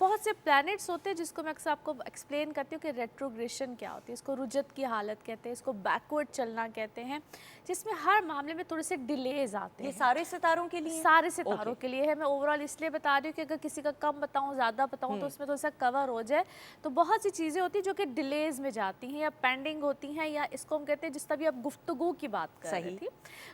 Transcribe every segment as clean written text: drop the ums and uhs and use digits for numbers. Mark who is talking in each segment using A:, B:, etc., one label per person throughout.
A: بہت سے پلانٹس ہوتے ہیں جس کو میں اکثر آپ کو ایکسپلین کرتی ہوں کہ ریٹروگریشن کیا ہوتی ہے. اس کو رجت کی حالت کہتے ہیں, اس کو بیکورڈ چلنا کہتے ہیں, جس میں ہر معاملے میں تھوڑے سے ڈیلیز آتے ہیں.
B: یہ سارے ستاروں کے لیے؟
A: سارے ستاروں کے لیے ہے. میں اوورال اس لیے بتا رہی ہوں کہ اگر کسی کا کم بتاؤں زیادہ بتاؤں تو اس میں تھوڑا سا کور ہو جائے. تو بہت سی چیزیں ہوتی ہیں جو کہ ڈیلیز میں جاتی ہیں یا پینڈنگ ہوتی ہیں, یا اس کو ہم کہتے ہیں جس طرح اب گفتگو کی بات کر رہی تھی,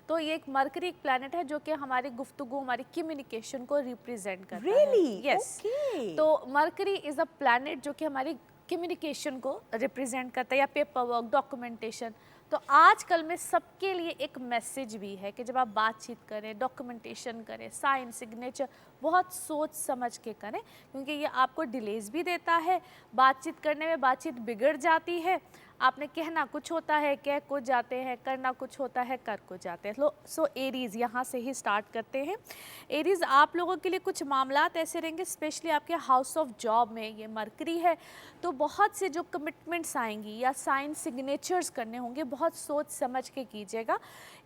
A: تو یہ ایک مرکری ایک پلانٹ ہے جو کہ ہماری گفتگو, ہماری کمیونیکیشن کو ریپریزینٹ کرتا ہے.
B: Really?
A: یس.
B: Okay.
A: تو مرکری از اے پلانٹ جو کہ ہماری کمیونیکیشن کو ریپریزینٹ کرتا ہے, یا پیپر ورک, ڈاکومنٹیشن. تو آج کل میں سب کے لیے ایک میسیج بھی ہے کہ جب آپ بات چیت کریں, ڈاکومنٹیشن کریں, سائن, سگنیچر بہت سوچ سمجھ کے کریں, کیونکہ یہ آپ کو ڈیلیز بھی دیتا ہے. بات چیت کرنے میں بات چیت بگڑ جاتی ہے, آپ نے کہنا کچھ ہوتا ہے, کہہ کچھ جاتے ہیں, کرنا کچھ ہوتا ہے, کر کچھ جاتے ہیں. سو ایریز یہاں سے ہی سٹارٹ کرتے ہیں. ایریز آپ لوگوں کے لیے کچھ معاملات ایسے رہیں گے, اسپیشلی آپ کے ہاؤس آف جاب میں یہ مرکری ہے, تو بہت سے جو کمٹمنٹس آئیں گی یا سائن سگنیچرز کرنے ہوں گے, بہت سوچ سمجھ کے کیجیے گا.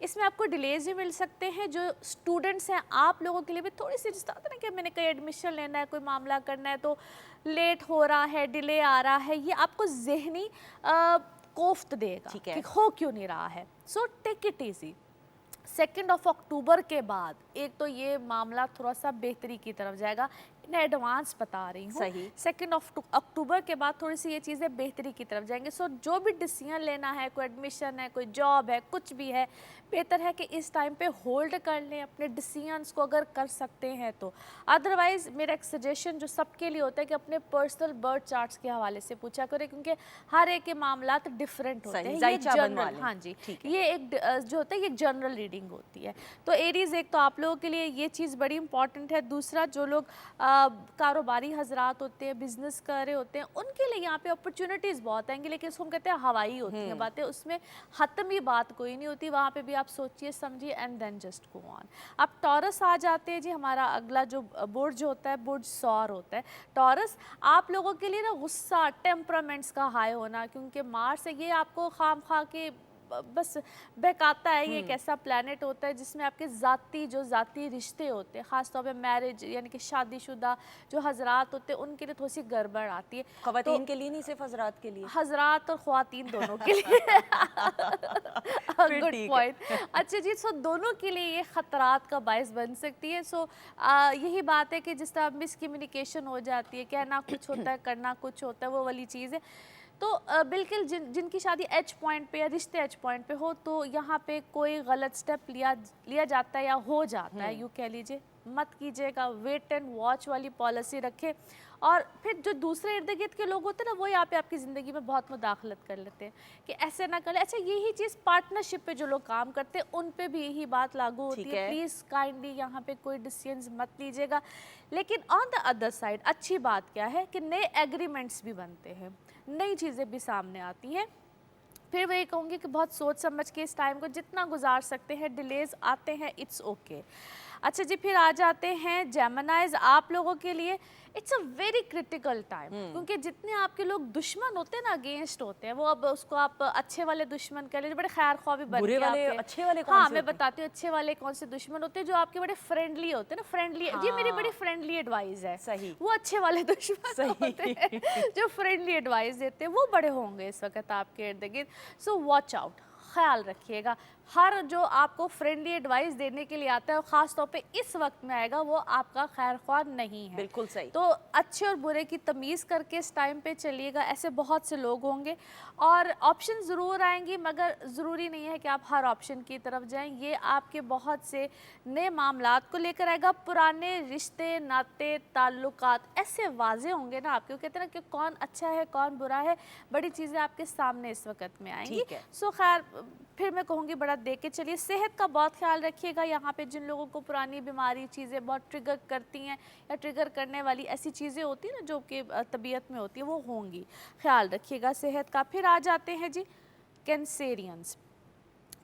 A: اس میں آپ کو ڈیلیز بھی مل سکتے ہیں. جو اسٹوڈنٹس ہیں آپ لوگوں کے لیے بھی تھوڑی سی, جس طرح نا کہ میں نے کہیں ایڈمیشن لینا ہے, کوئی معاملہ کرنا ہے, تو لیٹ ہو رہا ہے, ڈیلے آ رہا ہے, یہ آپ کو ذہنی کوفت دے گا کہ ہو کیوں نہیں رہا ہے. سو ٹیک اٹ ایزی. 2 اکتوبر کے بعد ایک تو یہ معاملہ تھوڑا سا بہتری کی طرف جائے گا, میں ایڈوانس بتا رہی ہوں. 2 اکتوبر کے بعد تھوڑی سی یہ چیزیں بہتری کی طرف جائیں گے. سو جو بھی ڈیسیژن لینا ہے, کوئی ایڈمیشن ہے, کوئی جاب ہے, کچھ بھی ہے, بہتر ہے کہ اس ٹائم پہ ہولڈ کر لیں اپنے ڈیسیژنس کو اگر کر سکتے ہیں تو. ادروائز میرا ایک سجیشن جو سب کے لیے ہوتا ہے کہ اپنے پرسنل برتھ چارٹس کے حوالے سے پوچھا کریں, کیونکہ ہر ایک کے معاملات ڈفرینٹ ہوتے ہیں. یہ جنرل, ہاں جی, یہ ایک جو ہوتا ہے یہ جنرل ریڈنگ ہوتی ہے. تو ایریز ایک تو آپ لوگوں کے لیے یہ چیز بڑی امپورٹنٹ ہے. دوسرا, جو لوگ کاروباری حضرات ہوتے ہیں, بزنس کر رہے ہوتے ہیں, ان کے لیے یہاں پہ اپرچونٹیز بہت آئیں گی, لیکن اس کو ہم کہتے ہیں ہوائی ہوتی ہیں باتیں, اس میں حتمی بات کوئی نہیں ہوتی. وہاں پہ بھی آپ سوچیے سمجھیے اینڈ دین جسٹ گو آن. اب ٹورس آ جاتے ہیں جی. ہمارا اگلا جو برج ہوتا ہے برج سور ہوتا ہے. ٹورس آپ لوگوں کے لیے نا غصہ, ٹیمپرامنٹس کا ہائی ہونا, کیونکہ مارس ہے, یہ آپ کو خام خواہ کے بس بہکاتا ہے. یہ ایک ایسا پلانٹ ہوتا ہے جس میں آپ کے ذاتی رشتے ہوتے ہیں, خاص طور پہ میرج یعنی کہ شادی شدہ جو حضرات ہوتے ہیں ان کے لیے تھوڑی سی گڑبڑ آتی ہے.
B: خواتین کے لیے نہیں, صرف حضرات کے لیے؟
A: حضرات اور خواتین دونوں کے لیے. Good point. اچھا جی, سو دونوں کے لیے یہ خطرات کا باعث بن سکتی ہے. سو یہی بات ہے کہ جس طرح مس کمیونیکیشن ہو جاتی ہے, کہنا کچھ ہوتا ہے, کرنا کچھ ہوتا ہے, وہ والی چیز ہے. تو بالکل جن کی شادی ایج پوائنٹ پہ یا رشتے ایج پوائنٹ پہ ہو, تو یہاں پہ کوئی غلط سٹیپ لیا جاتا ہے یا ہو جاتا ہے, یوں کہہ لیجئے, مت کیجیے گا. ویٹ اینڈ واچ والی پالیسی رکھے. اور پھر جو دوسرے ارد گرد کے لوگ ہوتے ہیں نا, وہ یہاں پہ آپ کی زندگی میں بہت مداخلت کر لیتے ہیں کہ ایسے نہ کریں. اچھا, یہی چیز پارٹنرشپ پہ جو لوگ کام کرتے ہیں ان پہ بھی یہی بات لاگو ہوتی ہے. پلیز کائنڈلی یہاں پہ کوئی ڈیسیژنز مت لیجیے گا. لیکن آن دا ادر سائڈ اچھی بات کیا ہے کہ نئے ایگریمنٹس بھی بنتے ہیں, نئی چیزیں بھی سامنے آتی ہیں. پھر وہ یہ کہوں گی کہ بہت سوچ سمجھ کے اس ٹائم کو جتنا گزار سکتے ہیں. ڈیلیز آتے ہیں, اٹس اوکے. اچھا جی, پھر آ جاتے ہیں جیمنائز. آپ لوگوں کے لیے it's a very critical time, کیونکہ جتنے آپ کے لوگ دشمن ہوتے ہیں نا, اگینسٹ ہوتے ہیں, وہ اب اس کو آپ اچھے والے دشمن کہہ لیجیے, بڑے خیر خواہ بھی بن کے آپ کے. ہاں, میں بتاتی ہوں اچھے والے کون سے دشمن ہوتے ہیں. جو آپ کے بڑے فرینڈلی ہوتے ہیں نا, فرینڈلی, یہ میری بڑی فرینڈلی ایڈوائز ہے, وہ اچھے والے دشمن ہوتے ہیں جو فرینڈلی ایڈوائز دیتے ہیں, وہ بڑے ہوں گے اس وقت آپ کے ارد گرد. سو واچ آؤٹ, خیال رکھیے گا. ہر جو آپ کو فرینڈلی ایڈوائز دینے کے لیے آتا ہے, خاص طور پہ اس وقت میں آئے گا, وہ آپ کا خیر خواہ نہیں ہے.
B: بالکل صحیح.
A: تو اچھے اور برے کی تمیز کر کے اس ٹائم پہ چلیے گا. ایسے بہت سے لوگ ہوں گے اور آپشن ضرور آئیں گی, مگر ضروری نہیں ہے کہ آپ ہر آپشن کی طرف جائیں. یہ آپ کے بہت سے نئے معاملات کو لے کر آئے گا. پرانے رشتے, ناطے, تعلقات ایسے واضح ہوں گے نا آپ کے, کہتے ہیں نا کہ کون اچھا ہے کون برا ہے, بڑی چیزیں آپ کے سامنے اس وقت میں آئیں گی. سو خیر, پھر میں کہوں گی بڑا دیکھ کے چلیے. صحت کا بہت خیال رکھیے گا. یہاں پہ جن لوگوں کو پرانی بیماری چیزیں بہت ٹریگر کرتی ہیں یا ٹریگر کرنے والی ایسی چیزیں ہوتی ہیں نا جو کہ طبیعت میں ہوتی ہیں, وہ ہوں گی. خیال رکھیے گا صحت کا. پھر آ جاتے ہیں جی کینسیرینز.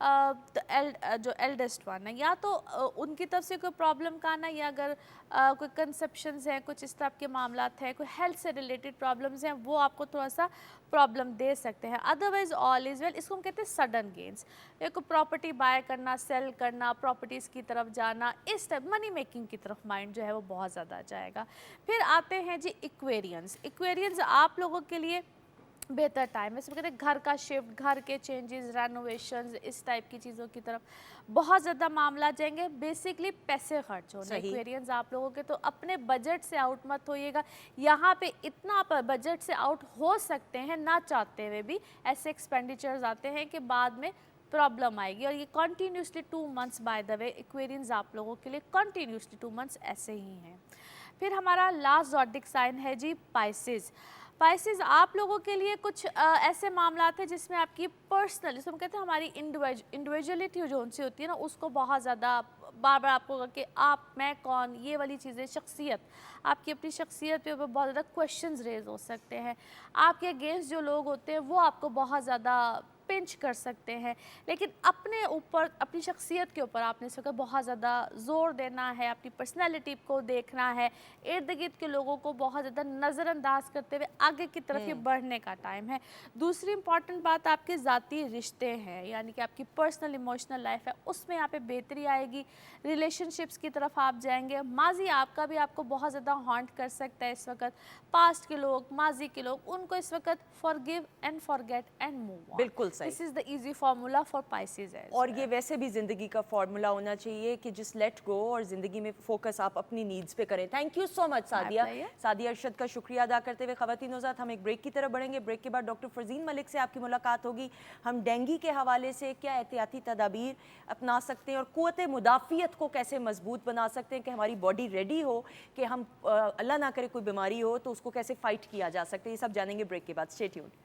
A: جو ایلڈسٹ ون ہے یا تو ان کی طرف سے کوئی پرابلم کا آنا یا اگر کوئی کنسپشنز ہیں کچھ اس طرح کے معاملات ہیں کوئی ہیلتھ سے ریلیٹڈ پرابلمز ہیں وہ آپ کو تھوڑا سا پرابلم دے سکتے ہیں. ادروائز آل از ویل. اس کو ہم کہتے ہیں سڈن گینس. ایک پراپرٹی بائی کرنا سیل کرنا پراپرٹیز کی طرف جانا اس ٹائپ منی میکنگ کی طرف مائنڈ جو ہے وہ بہت زیادہ جائے گا. پھر آتے ہیں جی ایکویرینس. ایکویرینس آپ لوگوں کے لیے بہتر ٹائم ہے. اس میں کہتے ہیں گھر کا شفٹ گھر کے چینجز رینوویشنز اس ٹائپ کی چیزوں کی طرف بہت زیادہ معاملات جائیں گے. بیسکلی پیسے خرچ ہونے. ایکویرینس آپ لوگوں کے تو اپنے بجٹ سے آؤٹ مت ہوئیے گا. یہاں پہ اتنا بجٹ سے آؤٹ ہو سکتے ہیں نہ چاہتے ہوئے بھی ایسے ایکسپینڈیچرز آتے ہیں کہ بعد میں پرابلم آئے گی. اور یہ کنٹینیوسلی 2 months بائی دا وے ایکویرینس آپ لوگوں کے لیے کنٹینیوسلی 2 months ایسے ہی ہیں. پھر ہمارا لاسٹ زوڈک سائن ہے جی پائسز. پائسز آپ لوگوں کے لیے کچھ ایسے معاملات ہیں جس میں آپ کی پرسنل جس میں ہم کہتے ہیں ہماری انڈیویجولیٹی جو ان سے ہوتی ہے نا اس کو بہت زیادہ بار بار آپ کو کہ آپ میں کون یہ والی چیزیں شخصیت آپ کی اپنی شخصیت پہ بہت زیادہ کویشچنز ریز ہو سکتے ہیں. آپ کے اگینسٹ جو لوگ ہوتے ہیں وہ آپ کو بہت زیادہ پنچ کر سکتے ہیں. لیکن اپنے اوپر اپنی شخصیت کے اوپر آپ نے اس وقت بہت زیادہ زور دینا ہے. اپنی پرسنالٹی کو دیکھنا ہے. ارد گرد کے لوگوں کو بہت زیادہ نظر انداز کرتے ہوئے آگے کی طرف یہ بڑھنے کا ٹائم ہے. دوسری امپورٹنٹ بات آپ کے ذاتی رشتے ہیں یعنی کہ آپ کی پرسنل ایموشنل لائف ہے اس میں یہاں پہ بہتری آئے گی. ریلیشن شپس کی طرف آپ جائیں گے. ماضی آپ کا بھی آپ کو بہت زیادہ ہانٹ کر سکتا ہے اس وقت. پاسٹ کے لوگ ماضی کے لوگ ان کو اس وقت forgive and forget and move on.
B: بالکل صحیح.
A: This is the easy formula for Pisces as
B: اور یہ ویسے بھی زندگی کا فارمولا ہونا چاہیے کہ جس لیٹ گو اور زندگی میں فوکس آپ اپنی نیڈز پہ کریں. تھینک یو سو مچ سعدیہ. سعدیہ ارشد کا شکریہ ادا کرتے ہوئے خواتین حضرات ہم ایک بریک کی طرف بڑھیں گے. بریک کے بعد ڈاکٹر فرزین ملک سے آپ کی ملاقات ہوگی. ہم ڈینگی کے حوالے سے کیا احتیاطی تدابیر اپنا سکتے ہیں اور قوت مدافعت کو کیسے مضبوط بنا سکتے ہیں کہ ہماری باڈی ریڈی ہو کہ ہم اللہ نہ کرے کوئی بیماری ہو تو اس کو کیسے فائٹ کیا جا سکتا ہے. یہ سب جانیں گے بریک کے بعد. Stay tuned.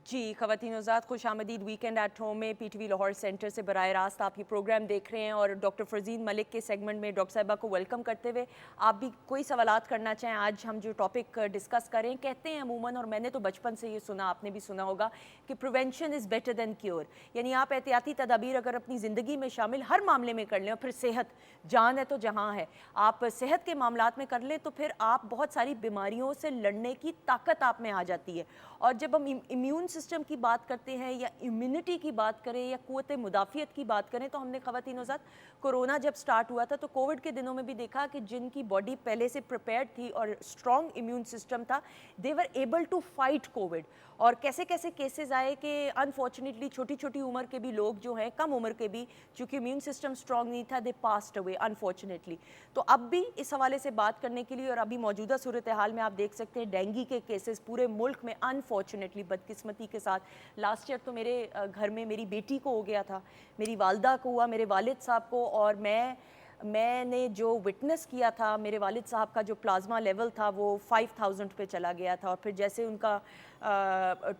B: جی خواتین حضرات خوش آمدید. ویکینڈ ایٹ ہوم میں پی ٹی وی لاہور سینٹر سے براہ راست آپ یہ پروگرام دیکھ رہے ہیں اور ڈاکٹر فرزین ملک کے سیگمنٹ میں ڈاکٹر صاحبہ کو ویلکم کرتے ہوئے آپ بھی کوئی سوالات کرنا چاہیں. آج ہم جو ٹاپک ڈسکس کریں کہتے ہیں عموماً اور میں نے تو بچپن سے یہ سنا آپ نے بھی سنا ہوگا کہ prevention is better than cure. یعنی آپ احتیاطی تدابیر اگر اپنی زندگی میں شامل ہر معاملے میں کر لیں اور پھر صحت جان ہے تو جہاں ہے آپ صحت کے معاملات میں کر لیں تو پھر آپ بہت ساری بیماریوں سے لڑنے کی طاقت آپ میں آ جاتی ہے. اور جب ہم امیون سسٹم کی بات کرتے ہیں یا امیونٹی کی بات کریں یا قوت مدافعت کی بات کریں تو ہم نے خواتین حضرات کورونا جب سٹارٹ ہوا تھا تو کووڈ کے دنوں میں بھی دیکھا کہ جن کی باڈی پہلے سے پریپیئرڈ تھی اور اسٹرانگ امیون سسٹم تھا they were able to fight COVID. اور کیسے کیسے کیسز آئے کہ انفارچونیٹلی چھوٹی چھوٹی عمر کے بھی لوگ جو ہیں کم عمر کے بھی چونکہ امیون سسٹم اسٹرانگ نہیں تھا دے پاسڈ اوے انفارچونیٹلی. تو اب بھی اس حوالے سے بات کرنے کے لیے اور ابھی موجودہ صورتحال میں آپ دیکھ سکتے ہیں ڈینگی کے کیسز پورے ملک میں انفارچونیٹلی بدقسمتی کے ساتھ. لاسٹ ایئر تو میرے گھر میں میری بیٹی کو ہو گیا تھا, میری والدہ کو ہوا, میرے والد صاحب کو, اور میں نے جو وٹنس کیا تھا میرے والد صاحب کا جو پلازما لیول تھا وہ 5000 پہ چلا گیا تھا. اور پھر جیسے ان کا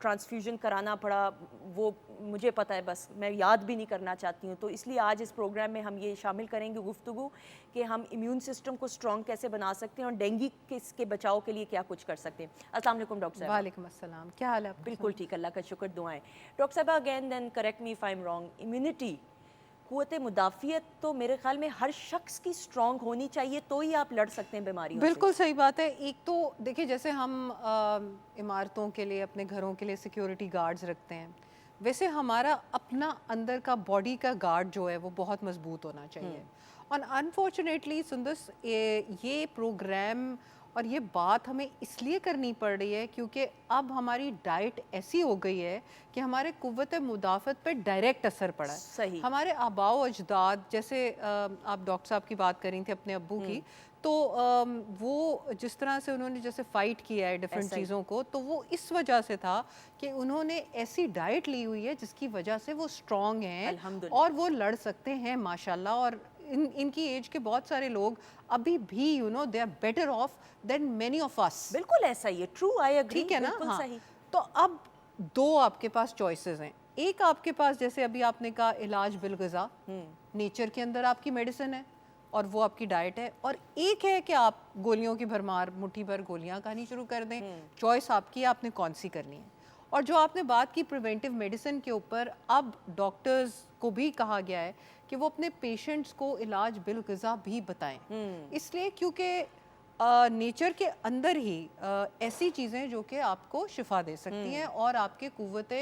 B: ٹرانسفیوژن کرانا پڑا وہ مجھے پتہ ہے, بس میں یاد بھی نہیں کرنا چاہتی ہوں. تو اس لیے آج اس پروگرام میں ہم یہ شامل کریں گے گفتگو کہ ہم امیون سسٹم کو اسٹرانگ کیسے بنا سکتے ہیں اور ڈینگی کے بچاؤ کے لیے کیا کچھ کر سکتے ہیں. السلام علیکم ڈاکٹر صاحب.
C: وعلیکم السلام. کیا حال ہے؟
B: بالکل ٹھیک, اللہ کا شکر, دعائیں. ڈاکٹر صاحب again then correct me if I am wrong, immunity قوت مدافعت تو میرے خیال میں ہر شخص کی اسٹرانگ ہونی چاہیے تو ہی آپ لڑ سکتے ہیں بیماریوں سے.
D: بالکل صحیح بات ہے. ایک تو دیکھیں جیسے ہم عمارتوں کے لیے اپنے گھروں کے لیے سیکیورٹی گارڈز رکھتے ہیں ویسے ہمارا اپنا اندر کا باڈی کا گارڈ جو ہے وہ بہت مضبوط ہونا چاہیے. اور انفارچونیٹلی سندس یہ پروگرام اور یہ بات ہمیں اس لیے کرنی پڑ رہی ہے کیونکہ اب ہماری ڈائٹ ایسی ہو گئی ہے کہ ہمارے قوت مدافعت پہ ڈائریکٹ اثر پڑا ہے.
B: صحیح.
D: ہمارے آباء و اجداد جیسے آپ ڈاکٹر صاحب کی بات کر رہی تھیں اپنے ابو کی, تو وہ جس طرح سے انہوں نے جیسے فائٹ کیا ہے ڈفرینٹ چیزوں کو تو وہ اس وجہ سے تھا کہ انہوں نے ایسی ڈائٹ لی ہوئی ہے جس کی وجہ سے وہ اسٹرانگ ہیں اور وہ لڑ سکتے ہیں ماشاءاللہ. اور ان کی ایج کے بہت سارے لوگ ابھی بھی you know they are better off than many of us.
B: بالکل ایسا ہی ہے, ٹرو, آئی ایگری,
D: ٹھیک ہے نا.
B: بالکل
D: ہاں,
B: صحیح.
D: تو اب دو آپ کے پاس چوائسیز ہیں. ایک آپ کے پاس جیسے ابھی آپ نے کہا علاج بالغذا, نیچر کے اندر آپ کی میڈیسن ہے اور وہ آپ کی ڈائٹ ہے, اور ایک ہے کہ آپ گولیوں کی بھرمار مٹھی بھر گولیاں کھانی شروع کر دیں. چوائس آپ کی, آپ نے کون سی کرنی ہے. اور جو آپ نے بات کی پریونٹیو میڈیسن کے اوپر, اب ڈاکٹرز کو بھی کہا گیا ہے کہ وہ اپنے پیشنٹس کو علاج بالغذا بھی بتائیں, اس لیے کیونکہ نیچر کے اندر ہی ایسی چیزیں جو کہ آپ کو شفا دے سکتی ہیں اور آپ کے قوت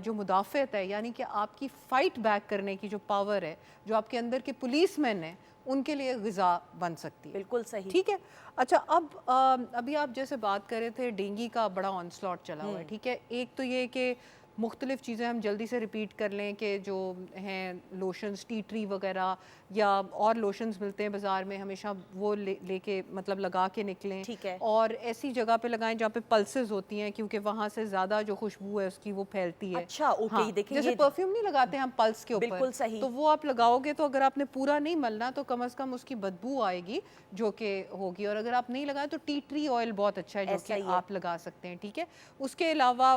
D: جو مدافعت ہے, یعنی کہ آپ کی فائٹ بیک کرنے کی جو پاور ہے, جو آپ کے اندر کے پولیس مین ہیں, ان کے لیے غذا بن سکتی ہے.
B: بالکل صحیح.
D: ٹھیک ہے. اچھا, اب ابھی آپ جیسے بات کر رہے تھے ڈینگی کا بڑا آن سلاٹ چلا ہوا ہے. ٹھیک ہے, ایک تو یہ کہ مختلف چیزیں ہم جلدی سے ریپیٹ کر لیں کہ جو ہیں لوشنز, ٹی ٹری وغیرہ یا اور لوشنز ملتے ہیں بازار میں, ہمیشہ وہ لے کے مطلب لگا کے نکلیں.
B: ٹھیک ہے.
D: اور ایسی جگہ پہ لگائیں جہاں پہ پلسز ہوتی ہیں, کیونکہ وہاں سے زیادہ جو خوشبو ہے اس کی وہ پھیلتی ہے.
B: اچھا, اوکے, دیکھیں
D: جیسے پرفیوم نہیں لگاتے ہم پلس کے اوپر,
B: بالکل صحیح,
D: تو وہ آپ لگاؤ گے تو اگر آپ نے پورا نہیں ملنا تو کم از کم اس کی بدبو آئے گی جو کہ ہوگی. اور اگر آپ نہیں لگائیں تو ٹی ٹری آئل بہت اچھا ہے جو کہ آپ لگا سکتے ہیں. ٹھیک ہے. اس کے علاوہ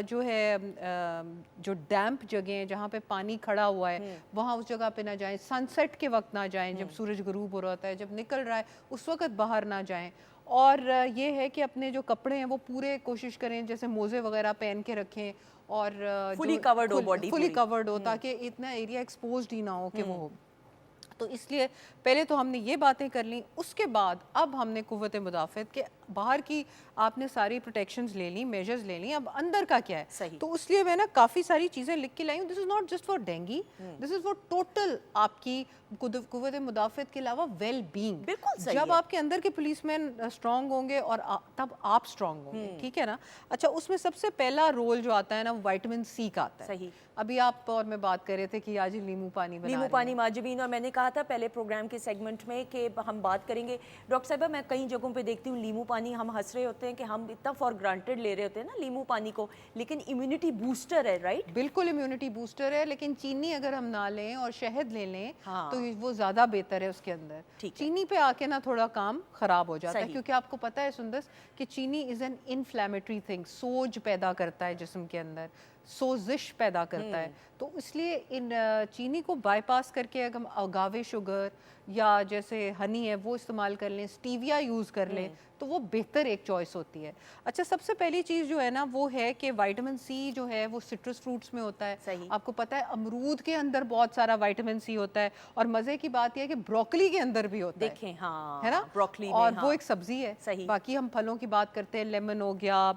D: جو ہے جو ڈیمپ جگہیں جہاں پہ پانی کھڑا ہوا ہے وہاں اس جگہ پہ نہ جائیں. سن سیٹ کے وقت نہ جائیں, جب سورج غروب ہو رہا ہوتا ہے, جب نکل رہا ہے اس وقت باہر نہ جائیں. اور یہ ہے کہ اپنے جو کپڑے ہیں وہ پورے کوشش کریں جیسے موزے وغیرہ پہن کے رکھیں, اور
B: فلی کورڈ ہو باڈی,
D: فلی کورڈ ہو, تاکہ اتنا ایریا ایکسپوزڈ ہی نہ ہو کہ وہ ہو. تو اس لیے پہلے تو ہم نے یہ باتیں کر لیں. اس کے بعد اب ہم نے قوت مدافعت کے باہر کی آپ نے ساری پروٹیکشنز لے لیں, میجرز لے لیں, اب اندر کا کیا ہے.
B: صحیح.
D: تو اس لیے میں نا کافی ساری چیزیں لکھ کے لائی ہوں. This is not just for dengue, this is for total آپ کی قوت مدافعت کے علاوہ ویل بینگ.
B: بالکل صحیح.
D: جب آپ کے اندر کے پولیس مین اسٹرانگ ہوں گے اور تب آپ اسٹرانگ ہوں گے. ٹھیک ہے نا. اچھا, اس میں سب سے پہلا رول جو آتا ہے نا وہ وائٹامن سی کا آتا ہے.
B: صحیح.
D: ابھی آپ اور میں بات کر رہے تھے کہ آج لیمو پانی بنا رہے ہیں.
B: لیمو پانی ماجبین, اور میں نے کہا تھا پہلے پروگرام کے سیگمنٹ میں کہ ہم بات کریں گے. ڈاکٹر صاحبہ, میں کئی جگہوں پہ دیکھتی ہوں لیمو پانی, ہم ہنس رہے ہوتے ہیں کہ ہم اتنا فار گرانٹیڈ لے رہے ہوتے ہیں نا لیمو پانی کو, لیکن امیونٹی بوسٹر ہے, رائٹ؟
D: بالکل امیونٹی بوسٹر ہے, لیکن چینی اگر ہم نہ لیں اور شہد لے لیں تو وہ زیادہ بہتر ہے اس کے اندر. چینی پہ آ کے نا تھوڑا کام خراب ہو جاتا ہے, کیونکہ آپ کو پتہ ہے سندس کہ چینی از این انفلیمیٹری تھنگ, سوج پیدا کرتا ہے جسم کے اندر, سوزش پیدا کرتا ہے. تو اس لیے ان چینی کو بائی پاس کر کے اگر ہم اگاوے شوگر یا جیسے ہنی ہے وہ استعمال کر لیں, اسٹیویا یوز کر لیں, تو وہ بہتر ایک چوائس ہوتی ہے. اچھا, سب سے پہلی چیز جو ہے نا وہ ہے کہ وائٹامن سی جو ہے وہ سٹرس فروٹس میں ہوتا ہے. آپ کو پتہ ہے امرود کے اندر بہت سارا وائٹامن سی ہوتا ہے, اور مزے کی بات یہ ہے کہ بروکلی کے اندر بھی ہوتا ہے.
B: دیکھیں, ہاں,
D: ہے نا,
B: بروکلی,
D: اور وہ ایک سبزی ہے. باقی ہم پھلوں کی بات کرتے ہیں, لیمن ہو گیا,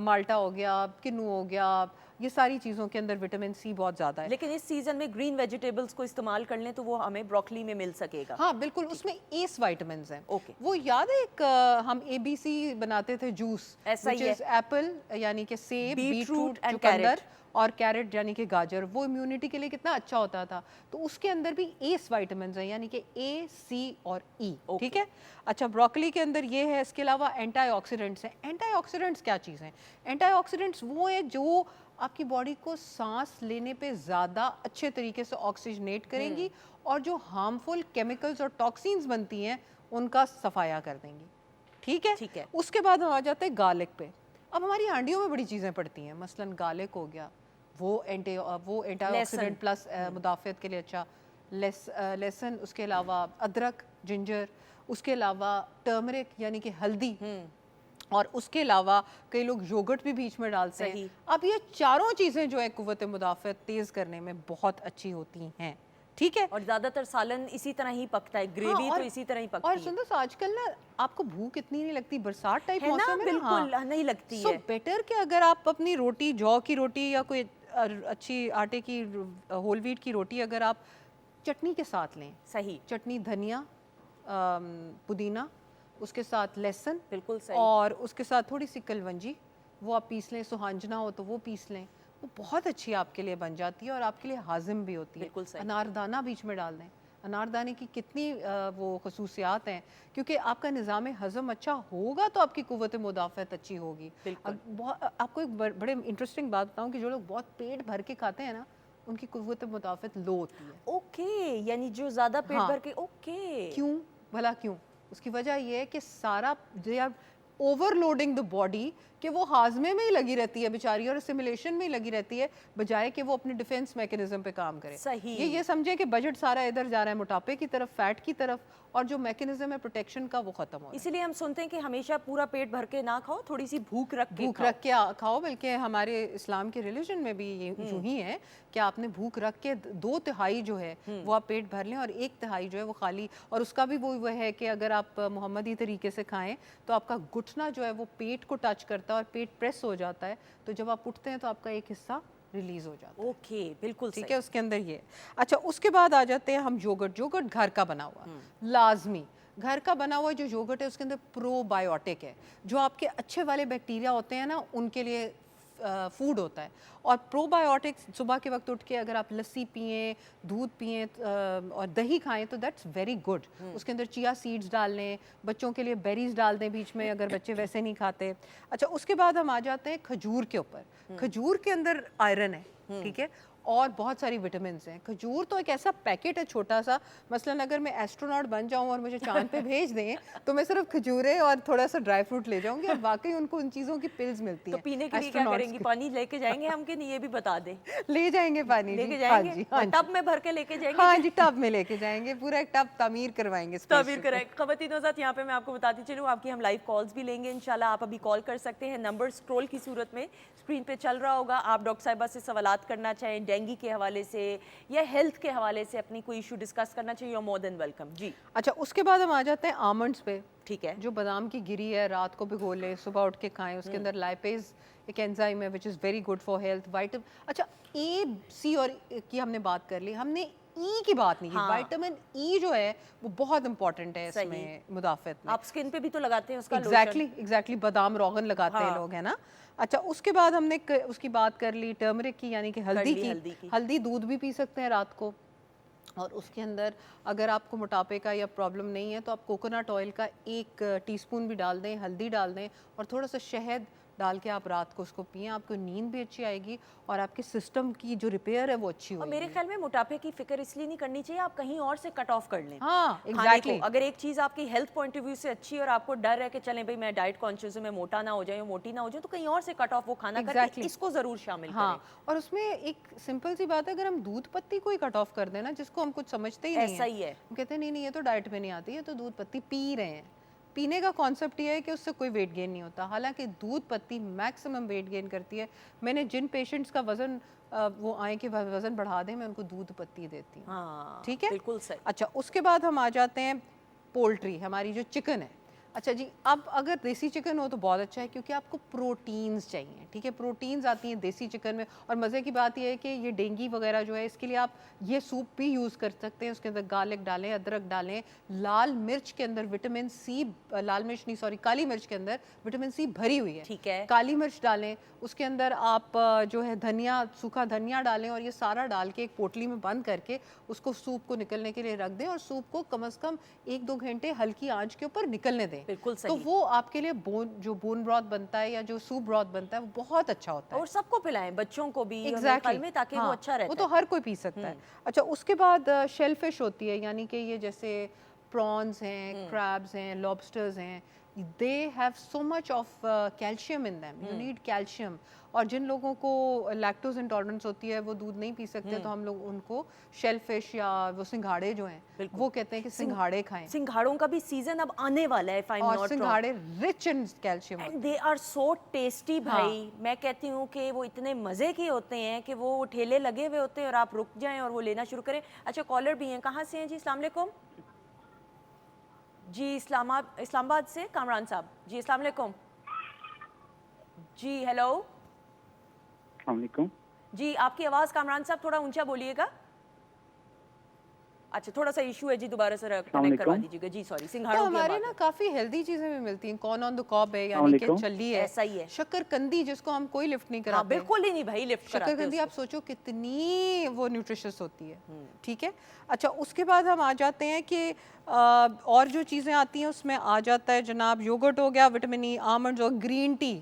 D: مالٹا ہو گیا, کنو ہو گیا, یہ ساری چیزوں کے اندر وٹامن سی بہت زیادہ ہے.
B: لیکن اس سیزن میں گرین ویجیٹیبلز کو استعمال کر لیں تو وہ ہمیں بروکلی میں مل سکے گا.
D: ہاں بالکل, اس میں ایس وائٹامنز ہیں.
B: اوکے,
D: وہ یاد ہے ایک ہم ABC بناتے تھے جوس,
B: ایسا ہی ہے,
D: ایپل یعنی کہ سیب, بیٹروٹ, چقندر اور کیرٹ یعنی کہ گاجر, وہ امیونٹی کے لیے کتنا اچھا ہوتا تھا. تو اس کے اندر بھی ایس وائٹامنز ہیں, یعنی کہ A, C اور E. ٹھیک ہے. اچھا, بروکلی کے اندر یہ ہے. اس کے علاوہ اینٹی آکسیڈنٹس ہیں. اینٹی آکسیڈنٹس کیا چیز ہیں؟ اینٹی آکسیڈنٹس وہ ہیں جو آپ کی باڈی کو سانس لینے پہ زیادہ اچھے طریقے سے آکسیجنیٹ کریں گی, اور جو ہارمفل کیمیکلز اور ٹاکسینز بنتی ہیں ان کا صفایا کر دیں گی. ٹھیک ہے. اس کے بعد ہم آ جاتے ہیں گارلک پہ. اب ہماری ہانڈیوں میں بڑی چیزیں پڑتی ہیں, مثلاً گارلک ہو گیا, وہ اینٹی آکسیڈنٹ پلس مدافعت کے لیے اچھا. لہسن, اس کے علاوہ ادرک, جنجر, اس کے علاوہ ٹرمرک یعنی کہ ہلدی, اور اس کے علاوہ کئی لوگ یوگرٹ بھی بیچ میں ڈالتے ہیں. اب یہ چاروں چیزیں جو ہے قوت مدافعت تیز کرنے میں بہت اچھی ہوتی ہیں. ٹھیک ہے.
B: اور زیادہ تر سالن اسی طرح ہی پکتا ہے, گریوی تو اسی طرح ہی پکتی ہے.
D: اور سندس آج کل نا آپ کو بھوک اتنی نہیں لگتی, برسات ٹائپ موسم ہے,
B: بالکل نہیں لگتی ہے.
D: سو بیٹر کہ اگر آپ اپنی روٹی, جو کی روٹی یا کوئی اچھی آٹے کی ہول ویٹ کی روٹی اگر آپ چٹنی کے ساتھ لیں.
B: صحیح.
D: چٹنی, دھنیا, پودینہ, اس کے ساتھ لہسن,
B: بالکل صحیح,
D: اور اس کے ساتھ تھوڑی سی کلونجی, وہ آپ پیس لیں. سہانجنا ہو تو وہ پیس لیں, وہ بہت اچھی آپ کے لیے بن جاتی ہے اور آپ کے لیے ہاضم بھی ہوتی ہے.
B: بالکل صحیح.
D: اناردانہ بیچ میں ڈال دیں. اناردانے کی کتنی وہ خصوصیات ہیں, کیونکہ آپ کا نظام ہضم اچھا ہوگا تو آپ کی قوت مدافعت اچھی ہوگی. آپ کو ایک بڑے انٹرسٹنگ بات بتاؤں کہ جو لوگ بہت پیٹ بھر کے کھاتے ہیں نا, ان کی قوت مدافعت لو ہوتی ہے.
B: اوکے یعنی جو زیادہ پیٹ
D: ہاں.
B: بھر کے اوکے
D: کیوں بھلا کیوں؟ اس کی وجہ یہ ہے کہ سارا they are overloading the body کہ وہ ہاضمے میں ہی لگی رہتی ہے بیچاری اور اسیمولیشن میں ہی لگی رہتی ہے بجائے کہ وہ اپنے ڈیفینس میکینزم پہ کام کرے.
B: صحیح.
D: یہ سمجھیں کہ بجٹ سارا ادھر جا رہا ہے موٹاپے کی طرف, فیٹ کی طرف, اور جو میکینزم ہے پروٹیکشن کا وہ ختم ہو رہا ہے.
B: اسی لیے ہم سنتے ہیں کہ ہمیشہ پورا پیٹ بھر کے نہ کھاؤ, تھوڑی سی بھوک رکھ کے
D: بھوک رکھ کے کھاؤ. بلکہ ہمارے اسلام کے ریلیجن میں بھی یوں ہی ہے کہ آپ نے بھوک رکھ کے 2/3 جو ہے وہ آپ پیٹ بھر لیں اور 1/3 جو ہے وہ خالی. اور اس کا بھی وہ ہے کہ اگر آپ محمدی طریقے سے کھائیں تو آپ کا گھٹنا جو ہے وہ پیٹ کو ٹچ کرتا ہے اور پیٹ پریس ہو جاتا ہے, تو جب آپ اٹھتے ہیں تو آپ کا ایک حصہ ریلیز ہو جاتا ہے.
B: اوکے بالکل
D: ٹھیک ہے, اس کے اندر یہ. اچھا اس کے بعد آ جاتے ہیں ہم یوگرٹ. یوگرٹ گھر کا بنا ہوا لازمی, گھر کا بنا ہوا جو یوگرٹ ہے اس کے اندر پرو بایوٹک ہے, جو آپ کے اچھے والے بیکٹیریا ہوتے ہیں نا ان کے لیے فوڈ ہوتا ہے. اور پرو بایوٹکس صبح کے وقت اٹھ کے اگر آپ لسی پئیں, دودھ پئیں اور دہی کھائیں تو دیٹس ویری گڈ. اس کے اندر چیا سیڈز ڈال لیں, بچوں کے لیے بیریز ڈال دیں بیچ میں اگر بچے ویسے نہیں کھاتے. اچھا اس کے بعد ہم آ جاتے ہیں کھجور کے اوپر. کھجور کے اندر آئرن ہے, ٹھیک ہے, اور بہت ساری وٹامنس ہیں. کھجور تو ایک ایسا پیکٹ ہے چھوٹا سا, مثلاً اگر میں ایسٹروناٹ بن جاؤں اور مجھے چاند پہ بھیج دیں تو میں صرف کھجورے اور تھوڑا سا ڈرائی فروٹ لے جاؤں گی, اور واقعی ان کو ان چیزوں کی پلز ملتی
B: تو
D: ہیں.
B: پینے کے لیے کیا کریں گی؟ پانی لے کے جائیں گے ہم کہ نہیں یہ بھی بتا دیں.
D: لے جائیں گے پانی,
B: لے کے جائیں گے, ٹب میں بھر کے لے کے جائیں گے.
D: ہاں جی ٹب میں لے کے جائیں گے, پورا ایک ٹب تعمیر کروائیں گے.
B: تعمیر کرائیں. خواتین حضرات یہاں پہ میں آپ کو بتاتی چلوں آپ کی ہم لائیو کالز بھی لیں گے انشاءاللہ. آپ ابھی کال کر سکتے ہیں, نمبر اسکرول کی صورت میں اسکرین پہ چل رہا ہوگا. آپ ڈاکٹر صاحبہ سے سوالات کرنا چاہیں ڈینگی کے حوالے سے یا ہیلتھ کے حوالے سے, اپنی کوئی ایشو ڈسکس کرنا چاہیے, یو مور دین ویلکم. جی
D: اچھا اس کے بعد ہم آ جاتے ہیں آمنڈس پہ.
B: ٹھیک ہے,
D: جو بادام کی گری ہے رات کو بھگو لیں, صبح اٹھ کے کھائیں. اس کے اندر لائپیز ایک انزائم ہے which is very good for health. اچھا اے سی اور کی ہم نے بات کر لی, ہم نے ای کی بات نہیں کی. وائٹامن ای جو ہے وہ بہت امپورٹنٹ ہے اس میں مدافعت میں.
B: آپ اسکن پہ بھی تو لگاتے ہیں اس کا
D: ایگزیکٹلی بادام روغن لگاتے ہیں لوگ, ہے نا. اچھا اس کے بعد ہم نے اس کی بات کر لی ٹرمرک کی, یعنی کہ ہلدی کی. ہلدی دودھ بھی پی سکتے ہیں رات کو, اور اس کے اندر اگر آپ کو موٹاپے کا یا پرابلم نہیں ہے تو آپ کوکونٹ آئل کا 1 ٹی اسپون بھی ڈال دیں, ہلدی ڈال دیں اور تھوڑا سا شہد ڈال کے آپ رات کو اس کو پئیں. آپ کو نیند بھی اچھی آئے گی اور آپ کے سسٹم کی جو ریپیئر ہے وہ اچھی ہوگی.
B: اور میرے خیال میں موٹاپے کی فکر اس لیے نہیں کرنی چاہیے, آپ کہیں اور سے کٹ آف کر لیں.
D: ہاں ایگزیکٹلی.
B: اگر ایک چیز آپ کی ہیلتھ پوائنٹ آف ویو سے اچھی ہے اور آپ کو ڈر ہے کہ چلیں بھائی میں ڈائٹ کانشیس ہوں, میں موٹا نہ ہو جاؤں, موٹی نہ ہو جاؤں, تو کہیں اور سے کٹ آف وہ کھانا کر کے اس کو ضرور شامل کریں.
D: اور اس میں ایک سمپل سی بات ہے, اگر ہم دودھ پتی کو ہی کٹ آف کر دیں نا, جس کو ہم کچھ سمجھتے ہی نہیں
B: ایسا ہی ہے,
D: ہم کہتے ہیں نہیں یہ تو ڈائٹ میں نہیں آتی, یہ تو دودھ پتی پی رہے ہیں. پینے کا کانسیپٹ یہ ہے کہ اس سے کوئی ویٹ گین نہیں ہوتا, حالانکہ دودھ پتی میکسیمم ویٹ گین کرتی ہے. میں نے جن پیشنٹس کا وزن وہ آئیں کہ وزن بڑھا دیں, میں ان کو دودھ پتی دیتی ہوں. ٹھیک ہے,
B: بالکل صحیح.
D: اچھا اس کے بعد ہم آ جاتے ہیں پولٹری, ہماری جو چکن ہے. اچھا جی, اب اگر دیسی چکن ہو تو بہت اچھا ہے کیونکہ آپ کو پروٹینز چاہیے. ٹھیک ہے, پروٹینز آتی ہیں دیسی چکن میں. اور مزے کی بات یہ ہے کہ یہ ڈینگی وغیرہ جو ہے اس کے لیے آپ یہ سوپ بھی یوز کر سکتے ہیں. اس کے اندر گارلک ڈالیں, ادرک ڈالیں, لال مرچ کے اندر وٹامن سی, لال مرچ نہیں سوری کالی مرچ کے اندر وٹامن سی بھری ہوئی ہے.
B: ٹھیک ہے,
D: کالی مرچ ڈالیں, اس کے اندر آپ جو ہے دھنیا, سوکھا دھنیا ڈالیں, اور یہ سارا ڈال کے ایک پوٹلی میں بند کر کے اس کو سوپ کو نکلنے کے لیے رکھ دیں, اور سوپ کو کم از کم 1-2 گھنٹے ہلکی آنچ کے اوپر نکلنے دیں.
B: بالکل
D: تو وہ آپ کے لیے جو بون براث بنتا ہے یا جو سوپ براث بنتا ہے وہ بہت اچھا ہوتا ہے.
B: اور سب کو پلائیں, بچوں کو بھی میں, تاکہ وہ اچھا رہتا ہے.
D: وہ تو ہر کوئی پی سکتا ہے. اچھا اس کے بعد شیل فش ہوتی ہے, یعنی کہ یہ جیسے پرانز ہیں, کریبز ہیں, لابسٹرز ہیں, they have so much of calcium in them. You need calcium. اور جن لوگوں کو لیکٹوز انٹالرنس ہوتی ہے وہ دودھ نہیں پی سکتے, تو ہم لوگ ان کو شیل فش یا وہ سنگھاڑے جو ہیں وہ کہتے ہیں کہ سنگھاڑے کھائیں.
B: سنگھاڑوں کا بھی سیزن اب آنے والا ہے,
D: اور سنگھاڑے rich in calcium,
B: and they are so tasty بھائی. میں کہتی ہوں کہ وہ اتنے مزے کے ہوتے ہیں کہ وہ ٹھیلے لگے ہوئے ہوتے ہیں اور آپ رک جائیں اور وہ لینا شروع کریں. اچھا کالر بھی ہیں, کہاں سے ہیں جی؟ السلام علیکم. جی اسلام آباد سے کامران صاحب. جی السلام علیکم. جی ہیلو.
E: السلام علیکم.
B: جی آپ کی آواز کامران صاحب تھوڑا اونچا بولیے گا. اچھا تھوڑا سا ایشو ہے جی, دوبارہ سے کنیکٹ کروا دیجیے گا. جی سوری. سنگھاڑوں کی
D: ہمارے نا کافی ہیلدی چیزیں بھی ملتی ہیں. کارن آن دی کاب ہے, یعنی کہ چلی ہے,
B: ایسا ہی ہے.
D: شکر کندی جس کو ہم کوئی لفٹ نہیں کراتے.
B: بالکل ہی نہیں بھائی لفٹ کراتے.
D: شکر کندی آپ سوچو کتنی وہ نیوٹریشس ہوتی ہے. ٹھیک ہے. اچھا اس کے بعد ہم آ جاتے ہیں کہ اور جو چیزیں آتی ہیں اس میں آ جاتا ہے جناب یوگرٹ ہو گیا, وٹامن ای, آمنڈز اور گرین ٹی.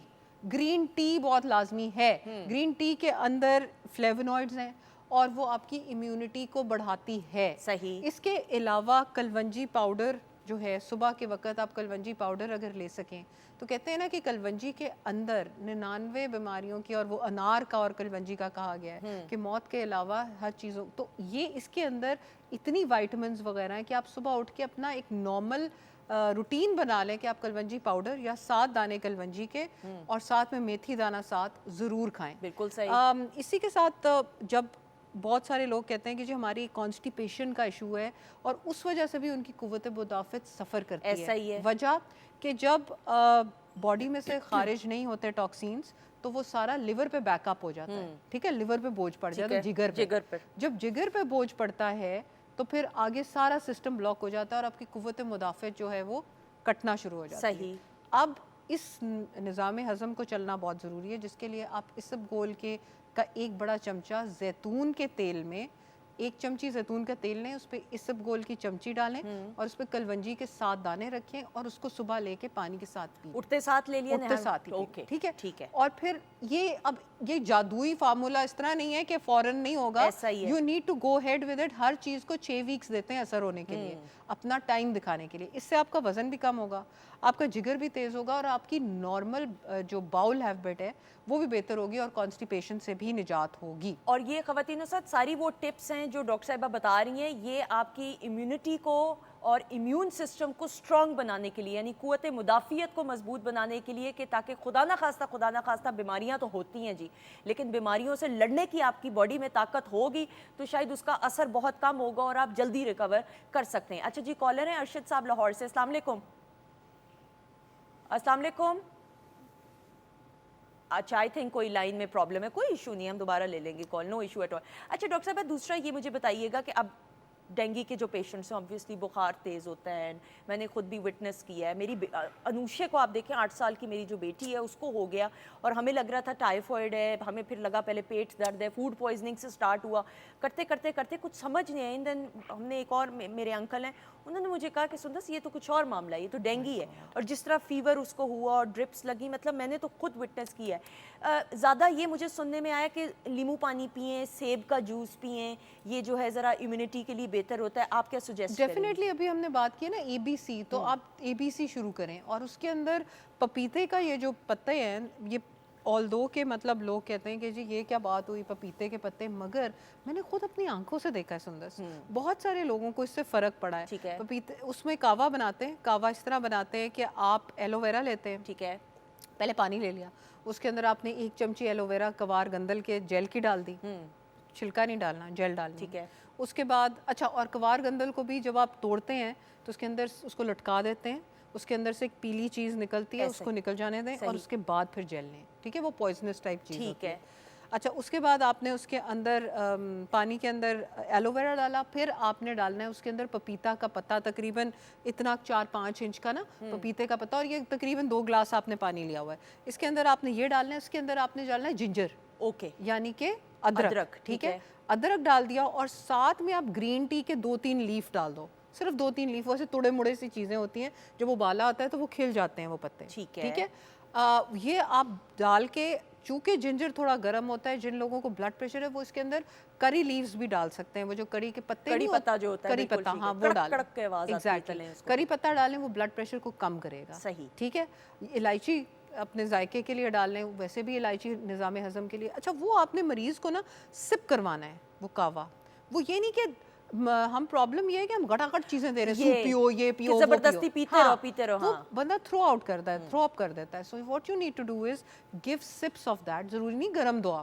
D: گرین ٹی بہت لازمی ہے. گرین ٹی کے اندر فلیونوائڈز ہیں اور وہ آپ کی امیونٹی کو بڑھاتی ہے.
B: صحیح.
D: اس کے علاوہ کلونجی پاؤڈر جو ہے, صبح کے وقت آپ کلونجی پاؤڈر اگر لے سکیں تو کہتے ہیں نا کہ کلونجی کے اندر 99 بیماریوں کی, اور وہ انار کا اور کلونجی کا کہا گیا ہے کہ موت کے علاوہ ہر چیزوں, تو یہ اس کے اندر اتنی وائٹمنز وغیرہ ہیں کہ آپ صبح اٹھ کے اپنا ایک نارمل روٹین بنا لیں کہ آپ کلونجی پاؤڈر یا 7 دانے کلونجی کے اور ساتھ میں میتھی دانہ ساتھ ضرور کھائیں.
B: بالکل صحیح.
D: اسی کے ساتھ جب بہت سارے لوگ کہتے ہیں کہ جی ہماری کانسٹیپیشن کا ایشو ہے اور اس وجہ سے بھی ان کی قوت مدافعت سفر کرتی ہے.
B: ایسا ہی ہے.
D: وجہ کہ جب باڈی میں سے خارج نہیں ہوتے ٹاکسینز تو وہ سارا لیور پہ بیک اپ ہو جاتا ہے. ٹھیک ہے, لیور پہ بوجھ پڑ جاتا ہے, جگر پہ. جب جگر پہ بوجھ پڑتا ہے تو پھر آگے سارا سسٹم بلاک ہو جاتا ہے اور آپ کی قوت مدافعت جو ہے وہ کٹنا شروع ہو جاتی ہے.
B: صحیح.
D: اب اس نظام ہضم کو چلنا بہت ضروری ہے, جس کے لیے آپ اسبگول کے کا ایک بڑا چمچہ زیتون کے تیل میں, 1 چمچی زیتون کا تیل لیں, اس پہ اسبگول کی چمچی ڈالیں اور اس پہ کلونجی کے 7 دانے رکھیں اور اس کو صبح لے کے پانی کے ساتھ پئیں.
B: اٹھتے ساتھ لے لیا,
D: اٹھتے ساتھ ہی
B: اوکے,
D: ٹھیک ہے.
B: ٹھیک ہے.
D: اور پھر یہ جادوئی فارمولا اس طرح نہیں ہے کہ فوراً نہیں ہوگا.
B: ایسا ہی ہے.
D: You need to go ahead with it. ہر چیز کو 6 ویکس دیتے ہیں اثر ہونے کے لیے, اپنا ٹائم دکھانے کے لیے. اس سے آپ کا وزن بھی کم ہوگا, آپ کا جگر بھی تیز ہوگا اور آپ کی نارمل جو باؤل ہیبٹ ہے وہ بھی بہتر ہوگی اور کانسٹیپیشن سے بھی نجات ہوگی.
B: اور یہ خواتین و ساتھ ساری وہ ٹپس ہیں جو ڈاکٹر صاحبہ بتا رہی ہیں, یہ آپ کی امیونٹی کو اور امیون سسٹم کو سٹرونگ بنانے کے لیے, یعنی قوت مدافعت کو مضبوط بنانے کے لیے, کہ تاکہ خدا نہ خواستہ بیماریاں تو ہوتی ہیں جی, لیکن بیماریوں سے لڑنے کی آپ کی باڈی میں طاقت ہوگی تو شاید اس کا اثر بہت کم ہوگا اور آپ جلدی ریکور کر سکتے ہیں. اچھا جی, کالر ہیں ارشد صاحب لاہور سے. السلام علیکم. السلام علیکم. اچھا, آئی تھنک کوئی لائن میں پرابلم ہے, کوئی ایشو نہیں ہے, ہم دوبارہ لے لیں گے کال, نو ایشو ایٹ آل. اچھا ڈاکٹر صاحب, دوسرا یہ مجھے بتائیے گا کہ اب ڈینگی کے جو پیشنٹس ہیں obviously بخار تیز ہوتا ہے, میں نے خود بھی وٹنس کیا ہے. میری انوشے کو آپ دیکھیں, 8 سال کی میری جو بیٹی ہے اس کو ہو گیا اور ہمیں لگ رہا تھا ٹائیفائڈ ہے, ہمیں پھر لگا پہلے پیٹ درد ہے, فوڈ پوائزننگ سے سٹارٹ ہوا, کرتے کرتے کرتے کچھ سمجھ نہیں آئی. دین ہم نے ایک اور میرے انکل ہیں, انہوں نے مجھے کہا کہ سندس یہ تو کچھ اور معاملہ ہے, یہ تو ڈینگی ہے. اور جس طرح فیور اس کو ہوا اور ڈرپس لگی, مطلب میں نے تو خود وٹنس کیا ہے. زیادہ یہ مجھے سننے میں آیا کہ لیمو پانی پئیں, سیب کا جوس پئیں, یہ جو ہے ذرا امیونٹی کے لیے بہتر ہوتا ہے. آپ کیا سجیسٹ کریں؟
D: ڈیفینیٹلی ابھی ہم نے بات کی نا ABC, تو آپ ABC شروع کریں اور اس کے اندر پپیتے کا یہ جو پتے ہیں, یہ آلدو کہ مطلب لوگ کہتے ہیں کہ جی یہ کیا بات ہوئی پپیتے کے پتے, مگر میں نے خود اپنی آنکھوں سے دیکھا ہے سندس, بہت سارے لوگوں کو اس سے فرق پڑا ہے. پپیتے اس میں کاوا بناتے ہیں, کاوا اس طرح بناتے ہیں کہ آپ ایلو ویرا لیتے ہیں,
B: ٹھیک ہے,
D: پہلے پانی لے لیا, اس کے اندر آپ نے 1 چمچی ایلو ویرا کوار گندل کے جیل کی ڈال دی, چھلکا نہیں ڈالنا, جیل ڈالنا.
B: ٹھیک ہے.
D: اس کے بعد اچھا, اور کوار گندل کو بھی جب آپ توڑتے ہیں تو اس کے اندر اس کو لٹکا دیتے ہیں, اس کے اندر سے ایک پیلی چیز نکلتی ہے, اس کو نکل جانے دیں اور اس کے بعد پھر جیل لیں. ٹھیک ہے, وہ پوائزنس ٹائپ چیز ہوتی ہے. اچھا, اس کے بعد آپ نے اس کے اندر پانی کے اندر ایلو ویرا ڈالا, پھر آپ نے ڈالنا ہے اس کے اندر پپیتا کا پتا, تقریباً اتنا 4-5 انچ کا نا پپیتے کا پتا, اور یہ تقریباً 2 گلاس آپ نے پانی لیا ہوا ہے. اس کے اندر آپ نے یہ ڈالنا ہے, اس کے اندر آپ نے ڈالنا ہے جنجر,
B: اوکے,
D: یعنی کہ ادرک. ٹھیک ہے, ادرک ڈال دیا اور ساتھ میں آپ گرین ٹی کے 2-3 لیف ڈال دو, صرف 2-3 لیف. ویسے توڑے مڑے سی چیزیں ہوتی ہیں, جب ابالا آتا ہے تو وہ کھل جاتے ہیں وہ پتے. ٹھیک ہے, یہ آپ ڈال کے, چونکہ جنجر تھوڑا گرم ہوتا ہے, جن لوگوں کو بلڈ پریشر ہے وہ اس کے اندر کری لیوز بھی ڈال سکتے ہیں, وہ جو کری کے پتے,
B: کری پتا جو ہوتا ہے,
D: کری پتا, ہاں وہ ڈالیں, ایگزیکٹلی کری پتا ڈالیں, وہ بلڈ پریشر کو کم کرے گا.
B: صحیح.
D: ٹھیک ہے, الائچی اپنے ذائقے کے لیے ڈال لیں, ویسے بھی الائچی نظام ہضم کے لیے. اچھا, وہ آپ نے مریض کو نا سپ کروانا ہے وہ کاوا, وہ یہ نہیں کہ ہم پرابلم یہ ہے کہ ہم گٹا گٹ چیزیں دے رہے ہیں, سوپ پیو, یہ پیو,
B: زبردستی پیتے رہو,
D: وہ بندہ تھرو آؤٹ کرتا ہے, تھرو اپ کر دیتا ہے. So what you need to do is give sips of that. ضروری نہیں گرم دو,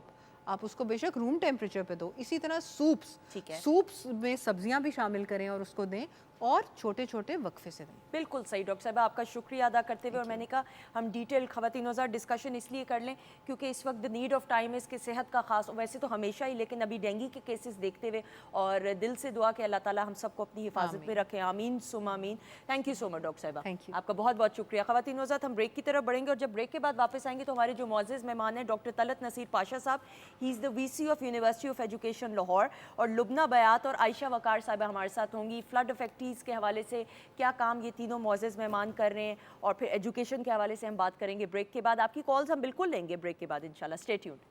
D: آپ اس کو بے شک روم ٹیمپریچر پہ دو. اسی طرح سوپس میں سبزیاں بھی شامل کریں اور اس کو دیں, اور چھوٹے چھوٹے وقفے سے دیں.
B: بالکل صحیح ڈاکٹر صاحب, آپ کا شکریہ ادا کرتے ہوئے, اور میں نے کہا ہم ڈیٹیل خواتین وزار ڈسکشن اس لیے کر لیں کیونکہ اس وقت نیڈ آف ٹائم ہے اس کے صحت کا خاص, ویسے تو ہمیشہ ہی, لیکن ابھی ڈینگی کے کیسز دیکھتے ہوئے, اور دل سے دعا کہ اللہ تعالیٰ ہم سب کو اپنی حفاظت میں رکھیں, آمین سم آمین. Thank you so much doctor صاحبہ, آپ کا بہت بہت شکریہ. خواتین وزار, ہم بریک کی طرف بڑھیں گے, اور جب بریک کے بعد واپس آئیں گے تو ہمارے جو معزز مہمان ہیں ڈاکٹر طلعت نصیر پاشا صاحب, ہی از دا VC of university of education Lahore, اور لبنہ بیات اور عائشہ وقار صاحبہ ہمارے ساتھ ہوں گی. فلڈ افیکٹیز کے حوالے سے کیا کام یہ تینوں معزز مہمان کر رہے ہیں, اور پھر ایجوکیشن کے حوالے سے ہم بات کریں گے بریک کے بعد. آپ کی کالز ہم بالکل لیں گے بریک کے بعد انشاءاللہ. Stay tuned.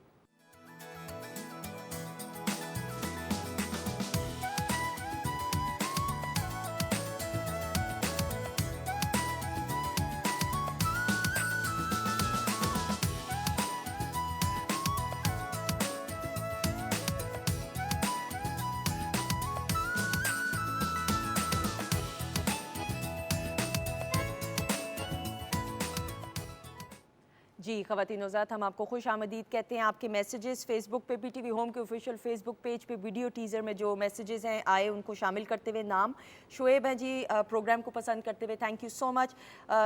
B: جی خواتین حضرات، ہم آپ کو خوش آمدید کہتے ہیں. آپ کے میسیجز فیس بک پہ پی ٹی وی ہوم کے آفیشیل فیس بک پیج پہ ویڈیو ٹیزر میں جو میسیجز ہیں آئے ان کو شامل کرتے ہوئے. نام شعیب ہیں جی پروگرام کو پسند کرتے ہوئے، تھینک یو سو مچ.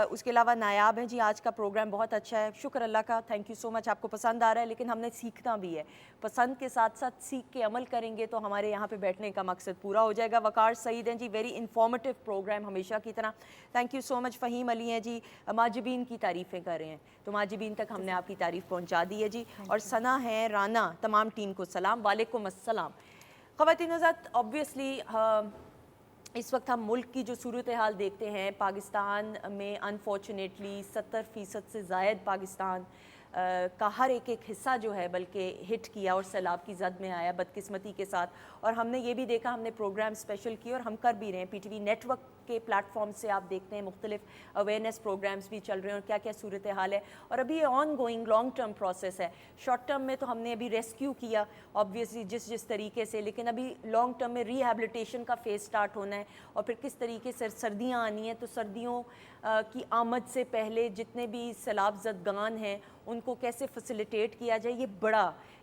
B: اس کے علاوہ نایاب ہیں جی، آج کا پروگرام بہت اچھا ہے، شکر اللہ کا، تھینک یو سو مچ. آپ کو پسند آ رہا ہے لیکن ہم نے سیکھنا بھی ہے، پسند کے ساتھ ساتھ سیکھ کے عمل کریں گے تو ہمارے یہاں پہ بیٹھنے کا مقصد پورا ہو جائے گا. وقار سعید ہیں جی، ویری انفارمیٹیو پروگرام ہمیشہ کی طرح، تھینک یو سو مچ. فہیم علی ہیں جی، ماجبین کی تعریفیں کر رہے ہیں تو ماجبین تک ہم نے آپ کی تعریف پہنچا دی ہے جی. اور ثنا ہے، رانا، تمام ٹیم کو سلام، وعلیکم السلام. خواتین حضرات، آبویسلی اس وقت ہم ملک کی جو صورتحال دیکھتے ہیں، پاکستان میں انفارچونیٹلی 70% سے زائد پاکستان کا ہر ایک حصہ جو ہے بلکہ ہٹ کیا اور سیلاب کی زد میں آیا بدقسمتی کے ساتھ. اور ہم نے یہ بھی دیکھا، ہم نے پروگرام اسپیشل کیے اور ہم کر بھی رہے ہیں. P T V network کے پلیٹ فارم سے آپ دیکھتے ہیں مختلف اویئرنیس پروگرامز بھی چل رہے ہیں اور کیا کیا صورتحال ہے. اور ابھی یہ on going long term process ہے. شارٹ ٹرم میں تو ہم نے ابھی ریسکیو کیا آبویسلی جس طریقے سے، لیکن ابھی لانگ ٹرم میں ری ہیبلیٹیشن کا فیز سٹارٹ ہونا ہے. اور پھر کس طریقے سے سردیاں آنی ہیں تو سردیوں کی آمد سے پہلے جتنے بھی سیلاب زدگان ہیں ان کو کیسے فیسیلیٹیٹ کیا جائے،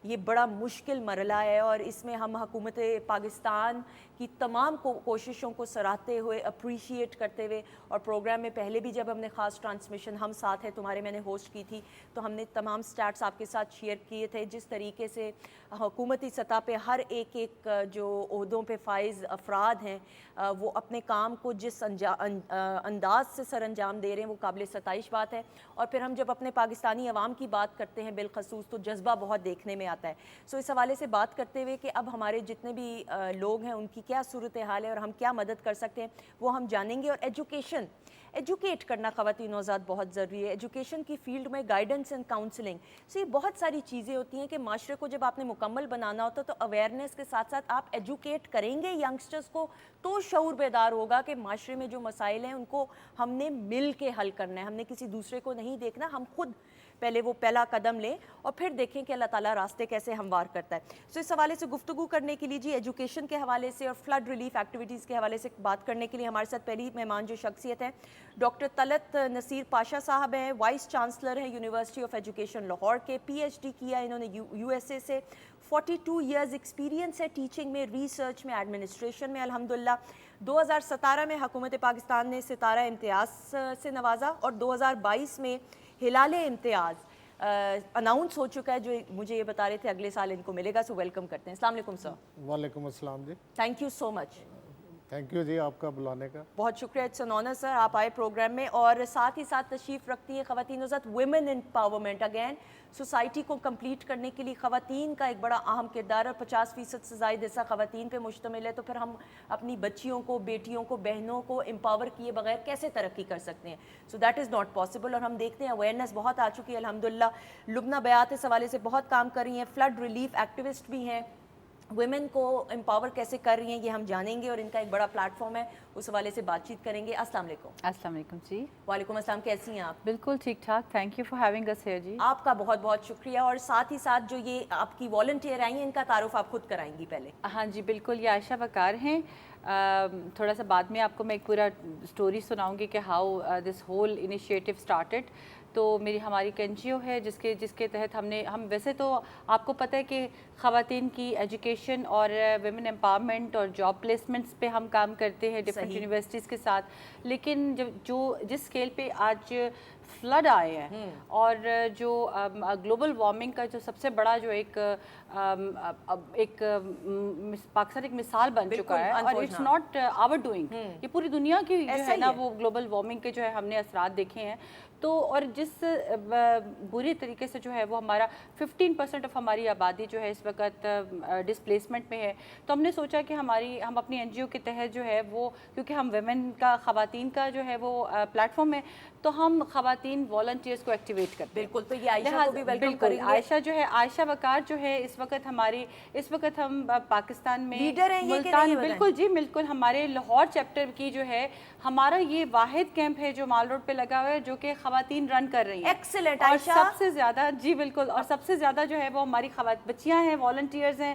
B: یہ بڑا مشکل مرحلہ ہے. اور اس میں ہم حکومت پاکستان کی تمام کوششوں کو سراہتے ہوئے، اپریشیٹ کرتے ہوئے، اور پروگرام میں پہلے بھی جب ہم نے خاص ٹرانسمیشن ہم ساتھ ہے تمہارے میں نے ہوسٹ کی تھی تو ہم نے تمام سٹیٹس آپ کے ساتھ شیئر کیے تھے جس طریقے سے حکومتی سطح پہ ہر ایک جو عہدوں پہ فائز افراد ہیں وہ اپنے کام کو جس انداز سے سر انجام دے رہے ہیں وہ قابل ستائش بات ہے. اور پھر ہم جب اپنے پاکستانی عوام کی بات کرتے ہیں بالخصوص تو جذبہ بہت دیکھنے میں آتا ہے. سو اس حوالے سے بات کرتے ہوئے کہ اب ہمارے جتنے بھی لوگ ہیں ان کی کیا صورتحال ہے اور ہم کیا مدد کر سکتے ہیں وہ ہم جانیں گے. اور ایجوکیٹ کرنا خواتین نوزاد بہت ضروری ہے. ایجوکیشن کی فیلڈ میں گائیڈنس اینڈ کاؤنسلنگ، سو یہ بہت ساری چیزیں ہوتی ہیں کہ معاشرے کو جب آپ نے مکمل بنانا ہوتا ہے تو اویئرنیس کے ساتھ ساتھ آپ ایجوکیٹ کریں گے ینگسٹرز کو تو شعور بیدار ہوگا کہ معاشرے میں جو مسائل ہیں ان کو ہم نے مل کے حل کرنا ہے. ہم نے کسی دوسرے کو نہیں دیکھنا، ہم خود پہلے وہ پہلا قدم لیں اور پھر دیکھیں کہ اللہ تعالیٰ راستے کیسے ہموار کرتا ہے. سو اس حوالے سے گفتگو کرنے کے لیے جی ایجوکیشن کے حوالے سے اور فلڈ ریلیف ایکٹیویٹیز کے حوالے سے بات کرنے کے لیے ہمارے ساتھ پہلی مہمان جو شخصیت ہے ڈاکٹر طلعت نصیر پاشا صاحب ہیں، وائس چانسلر ہیں یونیورسٹی آف ایجوکیشن لاہور کے. پی ایچ ڈی کیا انہوں نے یو ایس اے سے. 42 ایئرز ایکسپیرینس ہے ٹیچنگ میں، ریسرچ میں، ایڈمنسٹریشن میں الحمدللہ. 2017 میں حکومت پاکستان نے ستارہ امتیاز سے نوازا اور 2022 میں ہلال امتیاز اناؤنس ہو چکا ہے جو مجھے یہ بتا رہے تھے اگلے سال ان کو ملے گا. سو ویلکم کرتے ہیں. السلام علیکم سر.
F: وعلیکم السلام جی.
B: Thank you so much.
F: Thank you جی آپ کا بلانے کا.
B: بہت شکریہ. اٹس این آنر سر آپ آئے پروگرام میں. اور ساتھ ہی ساتھ تشریف رکھتی ہیں خواتین و ذات ویمن امپاورمنٹ. اگین سوسائٹی کو کمپلیٹ کرنے کے لیے خواتین کا ایک بڑا اہم کردار ہے. 50% سے زائد حصہ خواتین پہ مشتمل ہے تو پھر ہم اپنی بچیوں کو، بیٹیوں کو، بہنوں کو امپاور کیے بغیر کیسے ترقی کر سکتے ہیں. So that is not possible. اور ہم دیکھتے ہیں اویئرنیس بہت آ چکی ہے الحمدللہ. لبنہ بیات اس حوالے سے بہت کام کر رہی ہیں، فلڈ ریلیف ایکٹیوسٹ بھی ہیں. ویمن کو امپاور کیسے کر رہی ہیں یہ ہم جانیں گے اور ان کا ایک بڑا پلیٹ فارم ہے، اس حوالے سے بات چیت کریں گے. السلام علیکم.
G: السلام علیکم جی.
B: وعلیکم السلام. کیسی ہیں آپ؟
G: بالکل ٹھیک ٹھاک. Thank you for having us here جی.
B: آپ کا بہت بہت شکریہ. اور ساتھ ہی ساتھ جو یہ آپ کی والنٹیئر آئی ہیں ان کا تعارف آپ خود کرائیں گی پہلے.
G: ہاں جی بالکل. یہ عائشہ وقار ہیں. تھوڑا سا بعد میں آپ کو میں ایک پورا اسٹوری سناؤں گی کہ how this whole initiative started. تو ہماری ایک این جی او ہے جس کے تحت ہم ویسے تو آپ کو پتہ ہے کہ خواتین کی ایجوکیشن اور ویمن امپاورمنٹ اور جاب پلیسمنٹس پہ ہم کام کرتے ہیں ڈفرینٹ یونیورسٹیز کے ساتھ. لیکن جس اسکیل پہ آج فلڈ آئے ہیں اور جو گلوبل وارمنگ کا جو سب سے بڑا جو ایک پاکستان ایک مثال بن چکا ہے اور اٹس ناٹ آور ڈوئنگ، یہ پوری دنیا کی جو ہے نا وہ گلوبل وارمنگ کے جو ہے ہم نے اثرات دیکھے ہیں. تو اور جس بری طریقے سے جو ہے وہ ہمارا 15% آف ہماری آبادی جو ہے اس وقت ڈسپلیسمنٹ میں ہے. تو ہم نے سوچا کہ ہم اپنی این جی او کے تحت جو ہے وہ کیونکہ ہم ویمن کا خواتین کا جو ہے وہ پلیٹ فارم ہے تو ہم خواتین والنٹیئرس کو ایکٹیویٹ کرتے ہیں.
B: بالکل. تو یہ عائشہ کو بھی ویلکم کریں گے.
G: عائشہ جو ہے عائشہ وقار جو ہے اس وقت ہم پاکستان میں
B: لیڈر ہیں یہ کہ نہیں؟
G: بالکل جی بالکل. ہمارے لاہور چیپٹر کی جو ہے ہمارا یہ واحد کیمپ ہے جو مال روڈ پہ لگا ہوا ہے جو کہ خواتین رن کر رہی ہیں.
B: ایکسلنٹ.
G: اور
B: عائشہ
G: سب سے زیادہ جی بالکل اور سب سے زیادہ جو ہے وہ ہماری بچیاں ہیں، والنٹیئرز ہیں.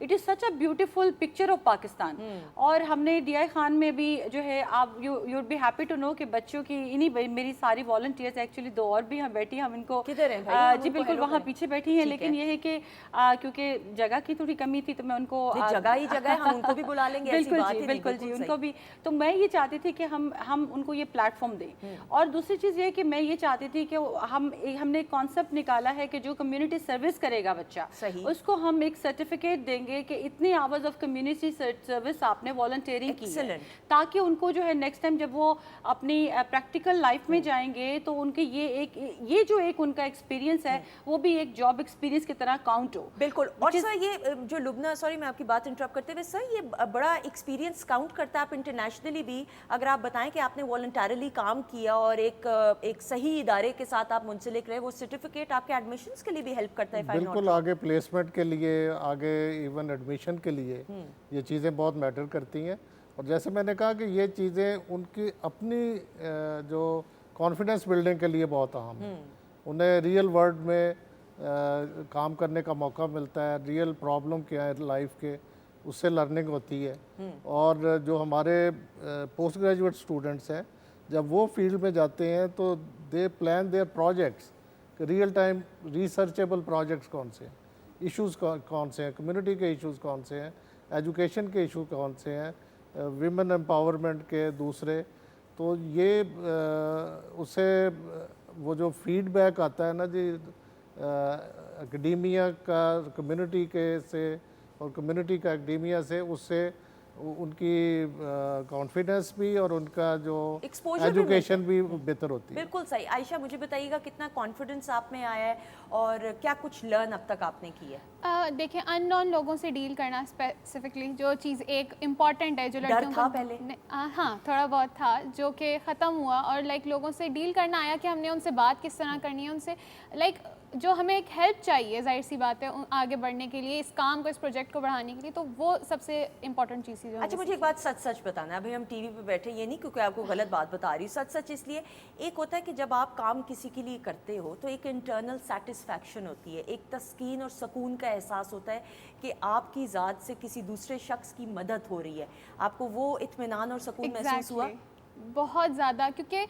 G: It is such a beautiful picture of Pakistan. اور ہم نے ڈی آئی خان میں بھی جو ہے آپ you would be happy to know کہ بچوں کی انہیں میری ساری والنٹیئرز ایکچولی 2 اور بھی ہم بیٹھی ہم ان کو جی بالکل وہاں پیچھے بیٹھی ہیں, لیکن یہ ہے کہ کیونکہ جگہ کی تھوڑی کمی تھی تو میں ان کو
B: جگہ ہی جگہ ہم ان کو بھی بلا لیں گے.
G: بالکل جی بالکل جی ان کو بھی. تو میں یہ چاہتی تھی کہ ہم ان کو یہ پلیٹ فارم دیں. اور دوسری چیز یہ کہ میں یہ چاہتی تھی کہ ہم نے ایک کانسیپٹ نکالا ہے کہ جو کمیونٹی سروس کرے گا بچہ اس کو ہم ایک سرٹیفکیٹ دیں گے کہ اتنے آورز آف کمیونٹی سروس آپ نے والنٹیئرنگ کی ہے, تاکہ ان کو جو ہے نیکسٹ ٹائم جب وہ اپنی پریکٹیکل لائف میں جائیں گے تو ان کے یہ جو ایک ان کا ایکسپیرینس ہے وہ بھی ایک جاب ایکسپیرینس کی طرح کاؤنٹ ہو.
B: بالکل. اور سر یہ جو لبنہ, سوری میں آپ کی بات انٹرپٹ کرتے ہوئے, سر یہ بڑا ایکسپیرینس کاؤنٹ کرتا ہے آپ انٹرنیشنلی بھی. اگر آپ بتائیں کہ آپ نے والنٹیرلی کام کیا اور ایک صحیح ادارے کے ساتھ آپ منسلک رہے, وہ سرٹیفکیٹ آپ کے ایڈمیشنز کے لیے بھی ہیلپ کرتا ہے.
F: بالکل, آگے پلیسمنٹ کے لیے, آگے ایون ایڈمیشن کے لیے یہ چیزیں بہت میٹر کرتی ہیں. اور جیسے میں نے کہا کہ یہ چیزیں ان کی اپنی جو کانفیڈنس بلڈنگ کے لیے بہت اہم ہیں. انہیں ریئل ورلڈ میں کام کرنے کا موقع ملتا ہے, ریئل پرابلم کیا ہے لائف کے, اس سے لرننگ ہوتی ہے. اور جو ہمارے پوسٹ گریجویٹ اسٹوڈنٹس ہیں جب وہ فیلڈ میں جاتے ہیں تو they plan their projects, real time researchable projects کون سے ہیں, ایشوز کون سے ہیں, کمیونٹی کے ایشوز کون سے ہیں, ایجوکیشن کے ایشو کون سے ہیں, ویمن امپاورمنٹ کے دوسرے. تو یہ اس سے وہ جو فیڈ بیک آتا ہے نا جی اکیڈیمیا کا کمیونٹی کے سے اور کمیونٹی کا اکیڈیمیا سے, اس سے ان کی کانفیڈنس بھی اور ان کا جو ایجوکیشن بھی بہتر ہوتی ہے.
B: بالکل صحیح. عائشہ مجھے بتائیے گا کتنا کانفیڈنس آپ میں آیا ہے اور کیا کچھ لرن اب تک آپ نے کی ہے؟
H: دیکھیں ان نون لوگوں سے ڈیل کرنا اسپیسیفکلی جو چیز ایک امپورٹنٹ ہے جو لڑکیوں
B: تھا پہلے
H: ہاں تھوڑا بہت تھا جو کہ ختم ہوا, اور لائک لوگوں سے ڈیل کرنا آیا کہ ہم نے ان سے بات کس طرح کرنی ہے, ان سے لائک جو ہمیں ایک ہیلپ چاہیے ظاہر سی بات ہے آگے بڑھنے کے لیے, اس کام کو, اس پروجیکٹ کو بڑھانے کے لیے, تو وہ سب سے امپورٹنٹ چیز ہے.
B: اچھا مجھے ایک بات سچ بتانا ہے, ابھی ہم ٹی وی پہ بیٹھے, یہ نہیں کیونکہ آپ کو غلط بات بتا رہی ہوں, سچ اس لیے ایک ہوتا ہے کہ جب آپ کام کسی کے لیے کرتے ہو تو ایک انٹرنل سیٹسفیکشن ہوتی ہے, ایک تسکین اور سکون کا احساس ہوتا ہے کہ آپ کی ذات سے کسی دوسرے شخص کی مدد ہو رہی ہے. آپ کو وہ اطمینان اور سکون محسوس ہوا؟
H: بہت زیادہ, کیونکہ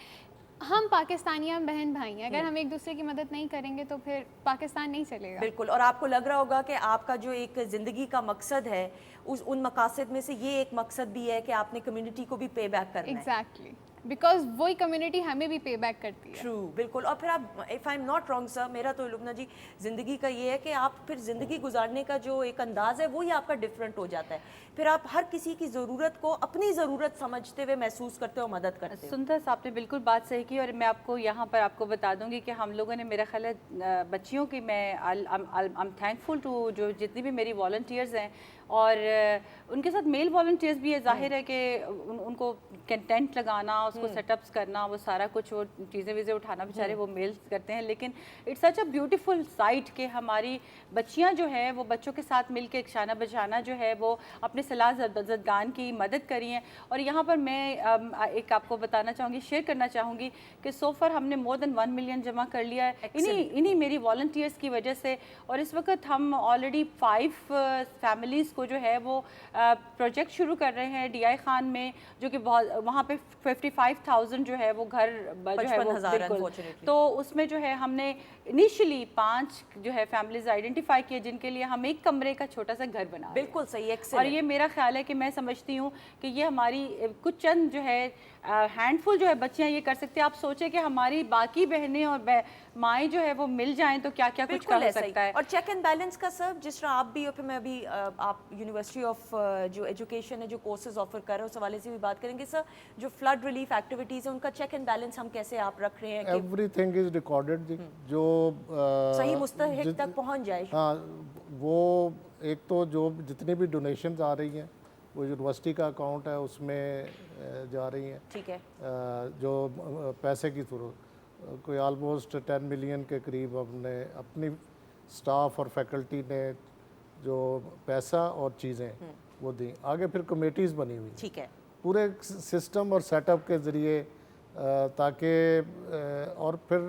H: ہم پاکستانی ہم بہن بھائی ہیں, اگر ہم ایک دوسرے کی مدد نہیں کریں گے تو پھر پاکستان نہیں چلے گا.
B: بالکل. اور آپ کو لگ رہا ہوگا کہ آپ کا جو ایک زندگی کا مقصد ہے ان مقاصد میں سے یہ ایک مقصد بھی ہے کہ آپ نے کمیونٹی کو بھی پے بیک کرنا ہے.
H: ایگزیکٹلی, بیکاز وہی کمیونٹی ہمیں بھی پے بیک کرتی ہے.
B: ٹرو, بالکل. اور پھر آپ, if I am not wrong sir, میرا تو لبنہ جی زندگی کا یہ ہے کہ آپ پھر زندگی گزارنے کا جو ایک انداز ہے وہی آپ کا ڈفرینٹ ہو جاتا ہے, پھر آپ ہر کسی کی ضرورت کو اپنی ضرورت سمجھتے ہوئے محسوس کرتے ہو, مدد کرتے ہو.
G: سندر صاحب نے بالکل بات صحیح کی, اور میں آپ کو یہاں پر آپ کو بتا دوں گی کہ ہم لوگوں نے, میرا خیال ہے بچیوں کی, میں I'm thankful to جو جتنی بھی میری والنٹیئرز ہیں, اور ان کے ساتھ میل والنٹیئرز بھی ہے. ظاہر ہے کہ ان کو کنٹینٹ لگانا, اس کو سیٹ اپس کرنا, وہ سارا کچھ, وہ چیزیں ویزیں اٹھانا بیچارے وہ میل کرتے ہیں, لیکن it's such a beautiful sight کہ ہماری بچیاں جو ہیں وہ بچوں کے ساتھ مل کے ایک شانہ بشانہ جو ہے وہ اپنے صلاح زدگان کی مدد کری ہیں. اور یہاں پر میں ایک آپ کو بتانا چاہوں گی, شیئر کرنا چاہوں گی کہ سو فار ہم نے مور دین 1 ملین جمع کر لیا ہے انہی میری والنٹیئرس کی وجہ سے. اور اس وقت ہم آلریڈی 5 فیملیز کو جو ہے وہ پروجیکٹ شروع کر رہے ہیں ڈی آئی خان میں, جو کہ بہت وہاں پہ 55,000 جو ہے وہ گھر جو ہے وہ بالکل, تو اس میں جو ہے ہم نے انیشلی 5 جو ہے فیملیز آئیڈینٹیفائی کیے جن کے لیے ہم ایک کمرے کا چھوٹا سا گھر بنا.
B: بالکل صحیح.
G: اور یہ میرا خیال ہے کہ میں سمجھتی ہوں کہ یہ ہماری کچھ چند جو ہے ہینڈ فل جو ہے بچیاں یہ کر سکتے ہیں. آپ سوچیں کہ ہماری باقی بہنیں اور مائیں جو ہے وہ مل جائیں تو کیا کیا کچھ کر سکتا ہے.
B: اور چیک اینڈ بیلنس کا سر, جس طرح آپ بھی, اور پھر میں بھی آپ یونیورسٹی آف جو ایجوکیشن ہے جو کورسز آفر کر رہے ہیں اس حوالے سے بھی بات کریں گے. سر جو فلڈ ریلیف ایکٹیویٹیز ہیں ان کا چیک اینڈ بیلنس ہم کیسے آپ رکھ رہے ہیں؟
F: ایوری تھنگ از ریکارڈڈ جی, جو
B: صحیح مستحق تک پہنچ جائے.
F: ہاں, وہ ایک تو جو جتنی بھی ڈونیشنز آ رہی ہیں وہ یونیورسٹی کا اکاؤنٹ ہے اس میں جا رہی ہیں.
B: ٹھیک ہے.
F: جو پیسے کی تھرو کوئی آلموسٹ 10 ملین کے قریب ہم نے اپنی سٹاف اور فیکلٹی نے جو پیسہ اور چیزیں وہ دیں. آگے پھر کمیٹیز بنی ہوئی.
B: ٹھیک ہے.
F: پورے سسٹم اور سیٹ اپ کے ذریعے, تاکہ اور پھر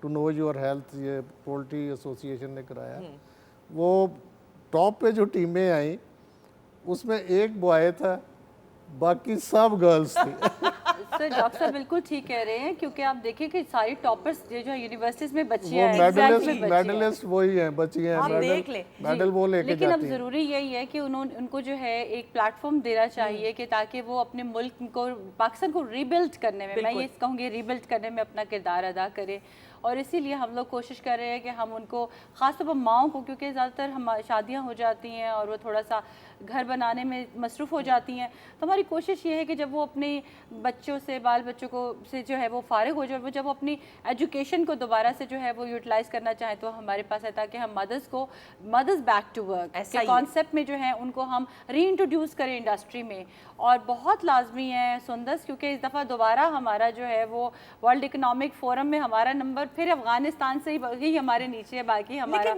F: ٹو نو یور ہیلتھ یہ پولٹری ایسوسیشن نے کرایا. وہ ٹاپ پہ جو ٹیمیں آئیں اس میں ایک بوائے تھا, باقی سب گرلز تھی.
G: سر ڈاکٹر صاحب بالکل ٹھیک کہہ رہے ہیں, کیونکہ آپ دیکھیں کہ ساری ٹاپرز جو یونیورسٹیز میں بچیاں ہیں,
F: میڈلسٹ وہی ہیں, بچیاں ہیں, میڈل وہ لے کے
G: لیکن اب
F: جاتی ہیں.
G: ضروری یہی ہے کہ ان کو جو ہے ایک پلیٹ فارم دینا چاہیے کہ تاکہ وہ اپنے ملک کو, پاکستان کو ریبلڈ کرنے میں, میں یہ کہوں گی ریبلڈ کرنے میں اپنا کردار ادا کرے. اور اسی لیے ہم لوگ کوشش کر رہے ہیں کہ ہم ان کو, خاص طور پر ماؤں کو, کیونکہ زیادہ تر شادیاں ہو جاتی ہیں اور وہ تھوڑا سا گھر بنانے میں مصروف ہو جاتی ہیں, تو ہماری کوشش یہ ہے کہ جب وہ اپنے بچوں سے, بال بچوں کو سے جو ہے وہ فارغ ہو جائے, وہ جب وہ اپنی ایجوکیشن کو دوبارہ سے جو ہے وہ یوٹیلائز کرنا چاہیں تو ہمارے پاس ہے, تاکہ ہم مدرس بیک ٹو ورک کے کانسیپٹ میں جو ہے ان کو ہم ری انٹروڈیوس کریں انڈسٹری میں. اور بہت لازمی ہے سندس, کیونکہ اس دفعہ دوبارہ ہمارا جو ہے وہ ورلڈ اکنامک فورم میں ہمارا نمبر پھر افغانستان سے ہی ہمارے نیچے ہے, باقی ہمارا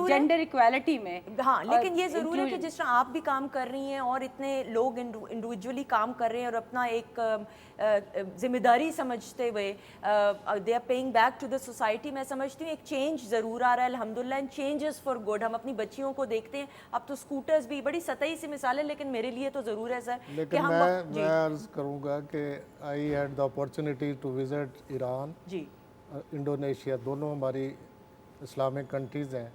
G: جینڈر ایکویلٹی میں.
B: ہاں لیکن یہ ضرور ہے کہ جس طرح آپ بھی کام کر رہی ہیں اور اتنے لوگ انڈیویجولی کام کر رہے ہیں اور اپنا ایک ذمہ داری سمجھتے ہوئے they are paying back to the society, میں سمجھتی ہوں ایک چینج ضرور آ رہا ہے الحمدللہ, اینڈ چینجز فار گڈ. ہم اپنی بچیوں کو دیکھتے ہیں, اب تو اسکوٹرز بھی بڑی سطحی سی مثال ہے, لیکن میرے لیے تو ضرور ہے سر.
F: لیکن میں عرض کروں گا کہ I had the opportunity to visit Iran, Indonesia, دونوں ہماری اسلامک کنٹریز ہیں,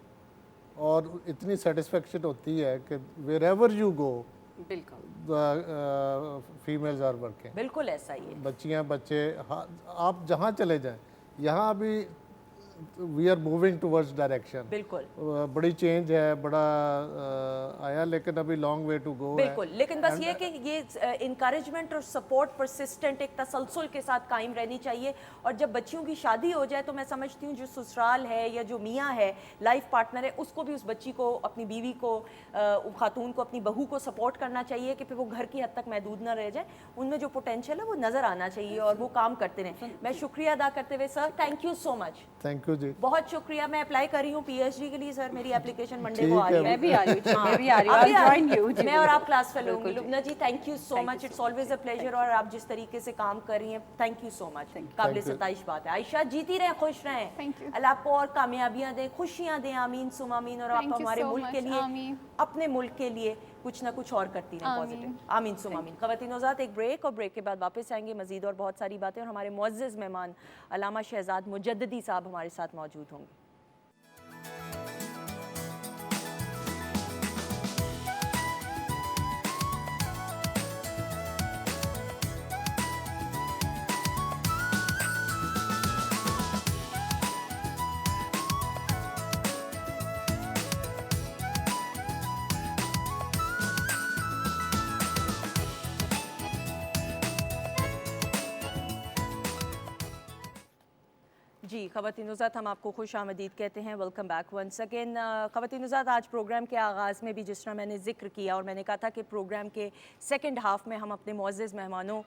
F: اور اتنی سیٹسفیکشن ہوتی ہے کہ wherever you go families are working.
B: بالکل ایسا ہی ہے,
F: بچیاں بچے آپ جہاں چلے جائیں, یہاں بھی we are moving towards direction.
B: بالکل
F: بڑی چینج ہے, بڑا آیا, لیکن ابھی لانگ وے ٹو گو.
B: بالکل, لیکن بس یہ کہ یہ انکریجمنٹ اور سپورٹ پرسسٹنٹ ایک تسلسل کے ساتھ قائم رہنی چاہیے. اور جب بچیوں کی شادی ہو جائے تو میں سمجھتی ہوں جو سسرال ہے یا جو میاں ہے, لائف پارٹنر ہے, اس کو بھی اس بچی کو, اپنی بیوی کو, خاتون کو, اپنی بہو کو سپورٹ کرنا چاہیے کہ پھر وہ گھر کی حد تک محدود نہ رہ جائے. ان میں جو پوٹینشیل ہے وہ نظر آنا چاہیے اور وہ کام کرتے رہیں. میں شکریہ ادا کرتے ہوئے sir, thank you so much.
F: Thank you جی,
B: بہت شکریہ. میں اپلائی کر رہی ہوں پی ایچ ڈی کے لیے سر, میری اپلیکیشن منڈے کو آ رہی ہے.
G: میں بھی آ رہی ہوں,
B: میں اور آپ کلاس فیلو ہوں گی. Lubna ji thank you so much, it's always a pleasure. اور آپ جس طریقے سے کام کر رہی ہیں, تھینک یو سو مچ, قابل ستائش بات ہے. عائشہ جیتی رہیں, خوش رہیں, اللہ آپ کو اور کامیابیاں دیں, خوشیاں دیں, آمین سم آمین. اور آپ ہمارے ملک کے لیے, اپنے ملک کے لیے کچھ نہ کچھ اور کرتی رہیں پازیٹیو, آمین سم آمین. خواتین حضرات ایک بریک, اور بریک کے بعد واپس آئیں گے مزید اور بہت ساری باتیں, اور ہمارے معزز مہمان علامہ شہزاد مجددی صاحب ہمارے ساتھ موجود ہوں گے. جی خواتین حضرات, ہم آپ کو خوش آمدید کہتے ہیں, ویلکم بیک ونس اگین. خواتین حضرات, آج پروگرام کے آغاز میں بھی جس طرح میں نے ذکر کیا, اور میں نے کہا تھا کہ پروگرام کے سیکنڈ ہاف میں ہم اپنے معزز مہمانوں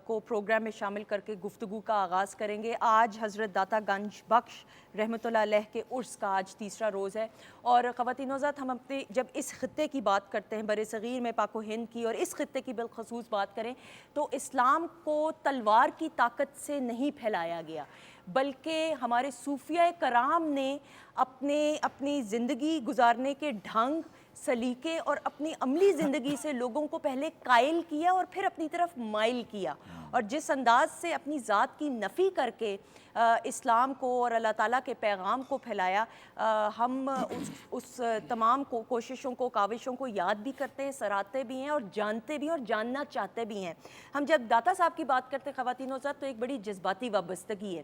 B: کو پروگرام میں شامل کر کے گفتگو کا آغاز کریں گے. آج حضرت داتا گنج بخش رحمۃ اللہ علیہ کے عرس کا آج تیسرا روز ہے. اور خواتین حضرات, ہم اپنے جب اس خطے کی بات کرتے ہیں, بر صغیر میں پاک و ہند کی, اور اس خطے کی بالخصوص بات کریں تو اسلام کو تلوار کی طاقت سے نہیں پھیلایا گیا, بلکہ ہمارے صوفیہ کرام نے اپنی زندگی گزارنے کے ڈھنگ, سلیقے اور اپنی عملی زندگی سے لوگوں کو پہلے قائل کیا اور پھر اپنی طرف مائل کیا. اور جس انداز سے اپنی ذات کی نفی کر کے اسلام کو اور اللہ تعالیٰ کے پیغام کو پھیلایا, ہم اس تمام کوششوں کو, کاوشوں کو یاد بھی کرتے ہیں, سراہتے بھی ہیں, اور جانتے بھی ہیں, اور جاننا چاہتے بھی ہیں. ہم جب داتا صاحب کی بات کرتے خواتین حضرات تو ایک بڑی جذباتی وابستگی ہے.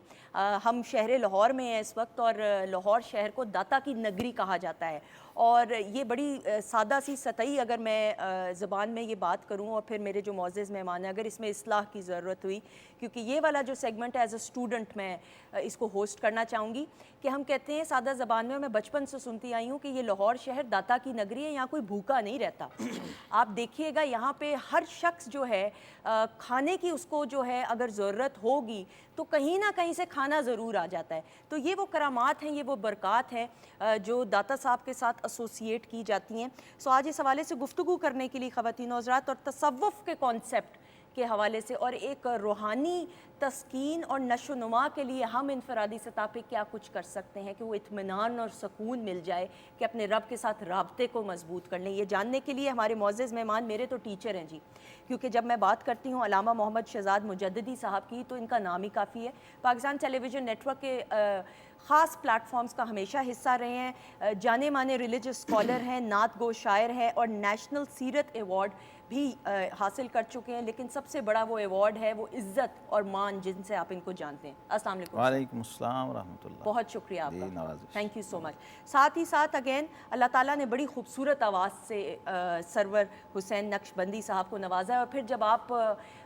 B: ہم شہر لاہور میں ہیں اس وقت, اور لاہور شہر کو داتا کی نگری کہا جاتا ہے. اور یہ بڑی سادہ سی سطحی اگر میں زبان میں یہ بات کروں, اور پھر میرے جو معزز مہمان ہیں, اگر اس میں اصلاح کی ضرورت ہوئی, کیونکہ یہ والا جو سیگمنٹ ایز اے اسٹوڈنٹ میں اس کو ہوسٹ کرنا چاہوں گی, کہ ہم کہتے ہیں سادہ زبان میں بچپن سے سنتی آئی ہوں کہ یہ لاہور شہر داتا کی نگری ہے, یہاں کوئی بھوکا نہیں رہتا. آپ دیکھیے گا یہاں پہ ہر شخص جو ہے کھانے کی اس کو جو ہے اگر ضرورت ہوگی تو کہیں نہ کہیں سے کھانا ضرور آ جاتا ہے. تو یہ وہ کرامات ہیں, یہ وہ برکات ہیں جو داتا صاحب کے ساتھ ایسوسیٹ کی جاتی ہیں. سو آج اس حوالے سے گفتگو کرنے کے لیے خواتین و حضرات, اور تصوف کے کانسیپٹ کے حوالے سے اور ایک روحانی تسکین اور نشو نما کے لیے ہم انفرادی سطح پہ کیا کچھ کر سکتے ہیں کہ وہ اطمینان اور سکون مل جائے کہ اپنے رب کے ساتھ رابطے کو مضبوط کر لیں. یہ جاننے کے لیے ہمارے معزز مہمان میرے تو ٹیچر ہیں جی, کیونکہ جب میں بات کرتی ہوں علامہ محمد شہزاد مجددی صاحب کی تو ان کا نام ہی کافی ہے. پاکستان ٹیلی ویژن نیٹ ورک کے خاص پلیٹ فارمز کا ہمیشہ حصہ رہے ہیں, جانے مانے ریلیجس اسکالر ہیں, نعت گو شاعر ہیں اور نیشنل سیرت ایوارڈ بھی حاصل کر چکے ہیں. لیکن سب سے بڑا وہ ایوارڈ ہے وہ عزت اور مان جن سے آپ ان کو جانتے ہیں. السلام علیکم.
I: وعلیکم السلام ورحمۃ اللہ.
B: بہت شکریہ آپ کا,
I: نوازش.
B: تھینک یو سو مچ. ساتھ ہی ساتھ اگین اللہ تعالیٰ نے بڑی خوبصورت آواز سے سرور حسین نقشبندی صاحب کو نوازا ہے, اور پھر جب آپ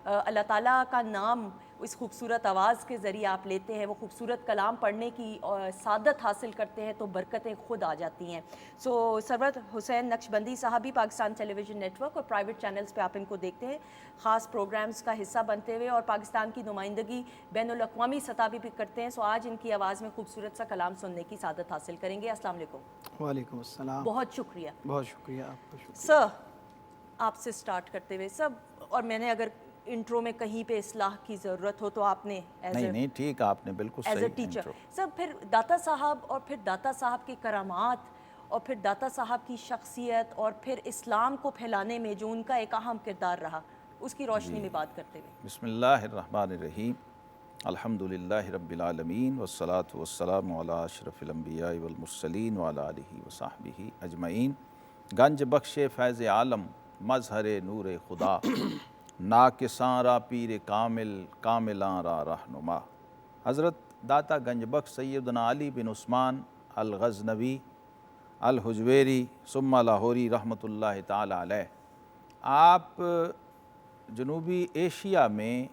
B: اللہ تعالیٰ کا نام اس خوبصورت آواز کے ذریعے آپ لیتے ہیں, وہ خوبصورت کلام پڑھنے کی سعادت حاصل کرتے ہیں, تو برکتیں خود آ جاتی ہیں. سو سرور حسین نقشبندی صاحب بھی پاکستان ٹیلی ویژن نیٹ ورک اور پرائیویٹ چینلز پہ آپ ان کو دیکھتے ہیں, خاص پروگرامز کا حصہ بنتے ہوئے, اور پاکستان کی نمائندگی بین الاقوامی سطح بھی کرتے ہیں. سو آج ان کی آواز میں خوبصورت سا کلام سننے کی سعادت حاصل کریں گے. السلام علیکم.
J: وعلیکم السلام.
B: بہت شکریہ.
J: بہت شکریہ آپ کا. شکریہ
B: سر, آپ سے سٹارٹ کرتے ہوئے سب, اور میں نے اگر انٹرو میں کہیں پہ اصلاح کی ضرورت ہو تو آپ نے
I: نہیں ٹھیک, آپ نے بالکل
B: ایز اے
I: صحیح
B: ٹیچر سر, پھر داتا صاحب اور پھر داتا صاحب کی کرامات اور پھر داتا صاحب کی شخصیت اور پھر اسلام کو پھیلانے میں جو ان کا ایک اہم کردار رہا, اس کی روشنی میں بات کرتے ہوئے.
I: بسم اللہ الرحمن الرحیم. الحمدللہ رب العالمین والصلاة والسلام علی اشرف الانبیاء والمرسلین وعلی آلہ وصحبہ اجمعین. گنج بخش فیض عالم مظہر نور خدا, ناکساں را پیر کامل کاملاں را رہنما. حضرت داتا گنج بخش سیدنا علی بن عثمان الغزنوی الحجویری ثم لاہوری رحمۃ اللہ تعالی علیہ, آپ جنوبی ایشیا میں